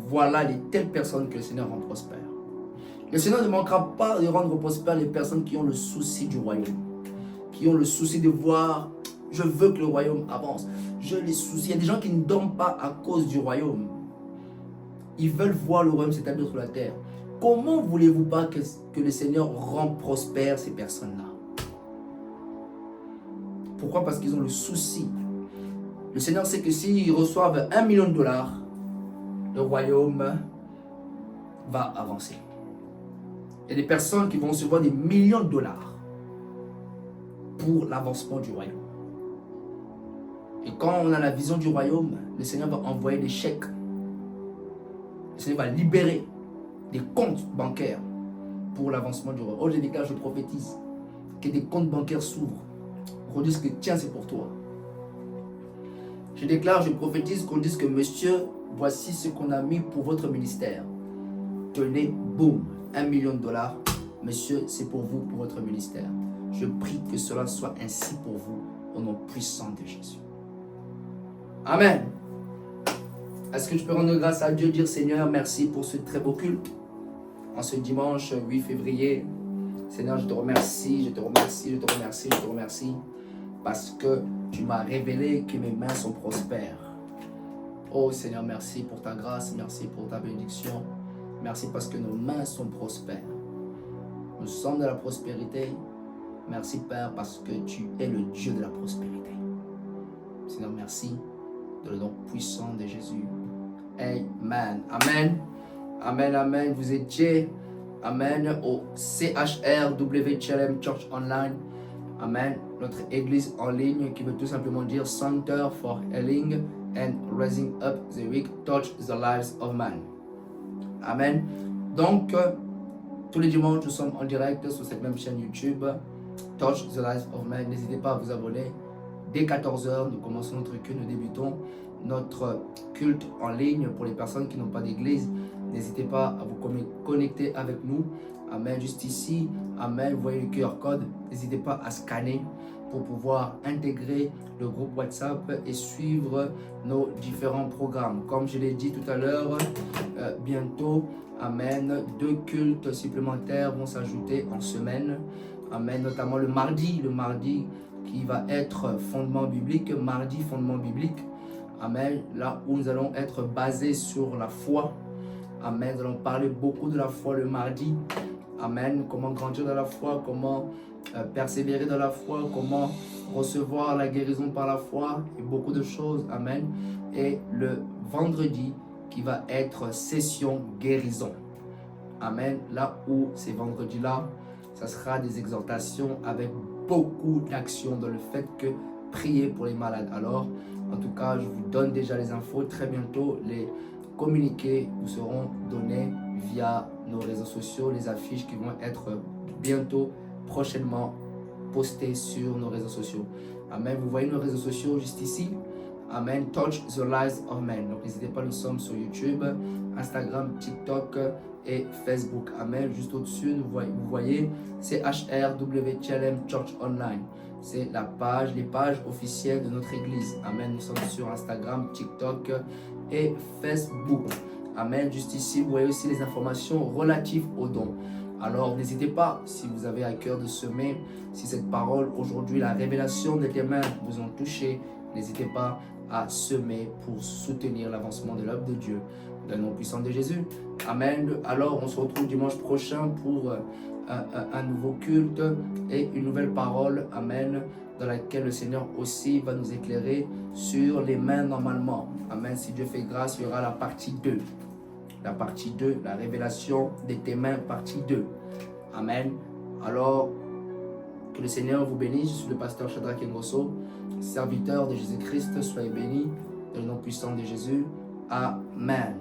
Voilà les telles personnes que le Seigneur rend prospère. Le Seigneur ne manquera pas de rendre prospères les personnes qui ont le souci du royaume, qui ont le souci de voir, je veux que le royaume avance. Je les soucie. Il y a des gens qui ne dorment pas à cause du royaume. Ils veulent voir le royaume s'établir sur la terre. Comment voulez-vous pas que le Seigneur rende prospère ces personnes-là? Pourquoi? Parce qu'ils ont le souci. Le Seigneur sait que s'ils reçoivent $1 million, le royaume va avancer. Il y a des personnes qui vont recevoir des millions de dollars pour l'avancement du royaume. Et quand on a la vision du royaume, le Seigneur va envoyer des chèques. Le Seigneur va libérer des comptes bancaires pour l'avancement du royaume. Oh, je déclare, je prophétise que des comptes bancaires s'ouvrent. Qu'on dise que tiens, c'est pour toi. Je déclare, je prophétise qu'on dise que monsieur, voici ce qu'on a mis pour votre ministère. Tenez, boum, $1 million. Monsieur, c'est pour vous, pour votre ministère. Je prie que cela soit ainsi pour vous, au nom puissant de Jésus. Amen. Est-ce que je peux rendre grâce à Dieu, dire Seigneur, merci pour ce très beau culte. En ce dimanche 8 février, Seigneur, je te remercie, je te remercie, je te remercie, je te remercie. Parce que tu m'as révélé que mes mains sont prospères. Oh Seigneur, merci pour ta grâce, merci pour ta bénédiction. Merci parce que nos mains sont prospères. Nous sommes de la prospérité. Merci Père parce que tu es le Dieu de la prospérité. Seigneur, merci dans le nom puissant de Jésus. Amen. Amen. Amen. Amen. Vous étiez, Amen, au CHRWCHLM Church Online. Amen. Notre église en ligne qui veut tout simplement dire Center for Healing and Raising Up the Weak, Touch the Lives of Man. Amen. Donc, tous les dimanches, nous sommes en direct sur cette même chaîne YouTube, Touch the Lives of Man. N'hésitez pas à vous abonner. Dès 14h, nous commençons notre culte, nous débutons notre culte en ligne pour les personnes qui n'ont pas d'église. N'hésitez pas à vous connecter avec nous. Amen. Juste ici, Amen. Vous voyez le QR code. N'hésitez pas à scanner pour pouvoir intégrer le groupe WhatsApp et suivre nos différents programmes. Comme je l'ai dit tout à l'heure, bientôt, Amen, 2 cultes supplémentaires vont s'ajouter en semaine. Amen. Notamment le mardi qui va être fondement biblique, mardi fondement biblique. Amen. Là où nous allons être basés sur la foi. Amen. Nous allons parler beaucoup de la foi le mardi. Amen. Comment grandir dans la foi, comment persévérer dans la foi, comment recevoir la guérison par la foi et beaucoup de choses. Amen. Et le vendredi qui va être session guérison. Amen. Là où ces vendredis-là, ça sera des exhortations avec beaucoup d'actions dans le fait que prier pour les malades. Alors, en tout cas, je vous donne déjà les infos. Très bientôt, les communiqués vous seront donnés via nos réseaux sociaux, les affiches qui vont être bientôt, prochainement postées sur nos réseaux sociaux. Amen. Vous voyez nos réseaux sociaux juste ici. Amen. Touch the Lives of Men. Donc n'hésitez pas, nous sommes sur YouTube, Instagram, TikTok et Facebook. Amen. Juste au-dessus, vous voyez, c'est CHRWCHLM Church Online. C'est les pages officielles de notre église. Amen. Nous sommes sur Instagram, TikTok et Facebook. Amen. Juste ici, vous voyez aussi les informations relatives aux dons. Alors, n'hésitez pas, si vous avez à cœur de semer, si cette parole aujourd'hui, la révélation de tes mains vous ont touché, n'hésitez pas à semer pour soutenir l'avancement de l'œuvre de Dieu. Dans le nom puissant de Jésus. Amen. Alors, on se retrouve dimanche prochain pour un nouveau culte et une nouvelle parole. Amen. Dans laquelle le Seigneur aussi va nous éclairer sur les mains normalement. Amen. Si Dieu fait grâce, il y aura la partie 2. La partie 2, la révélation de tes mains, partie 2. Amen. Alors, que le Seigneur vous bénisse. Je suis le pasteur Shadrach Ngosso, serviteur de Jésus-Christ. Soyez bénis dans le nom puissant de Jésus. Amen.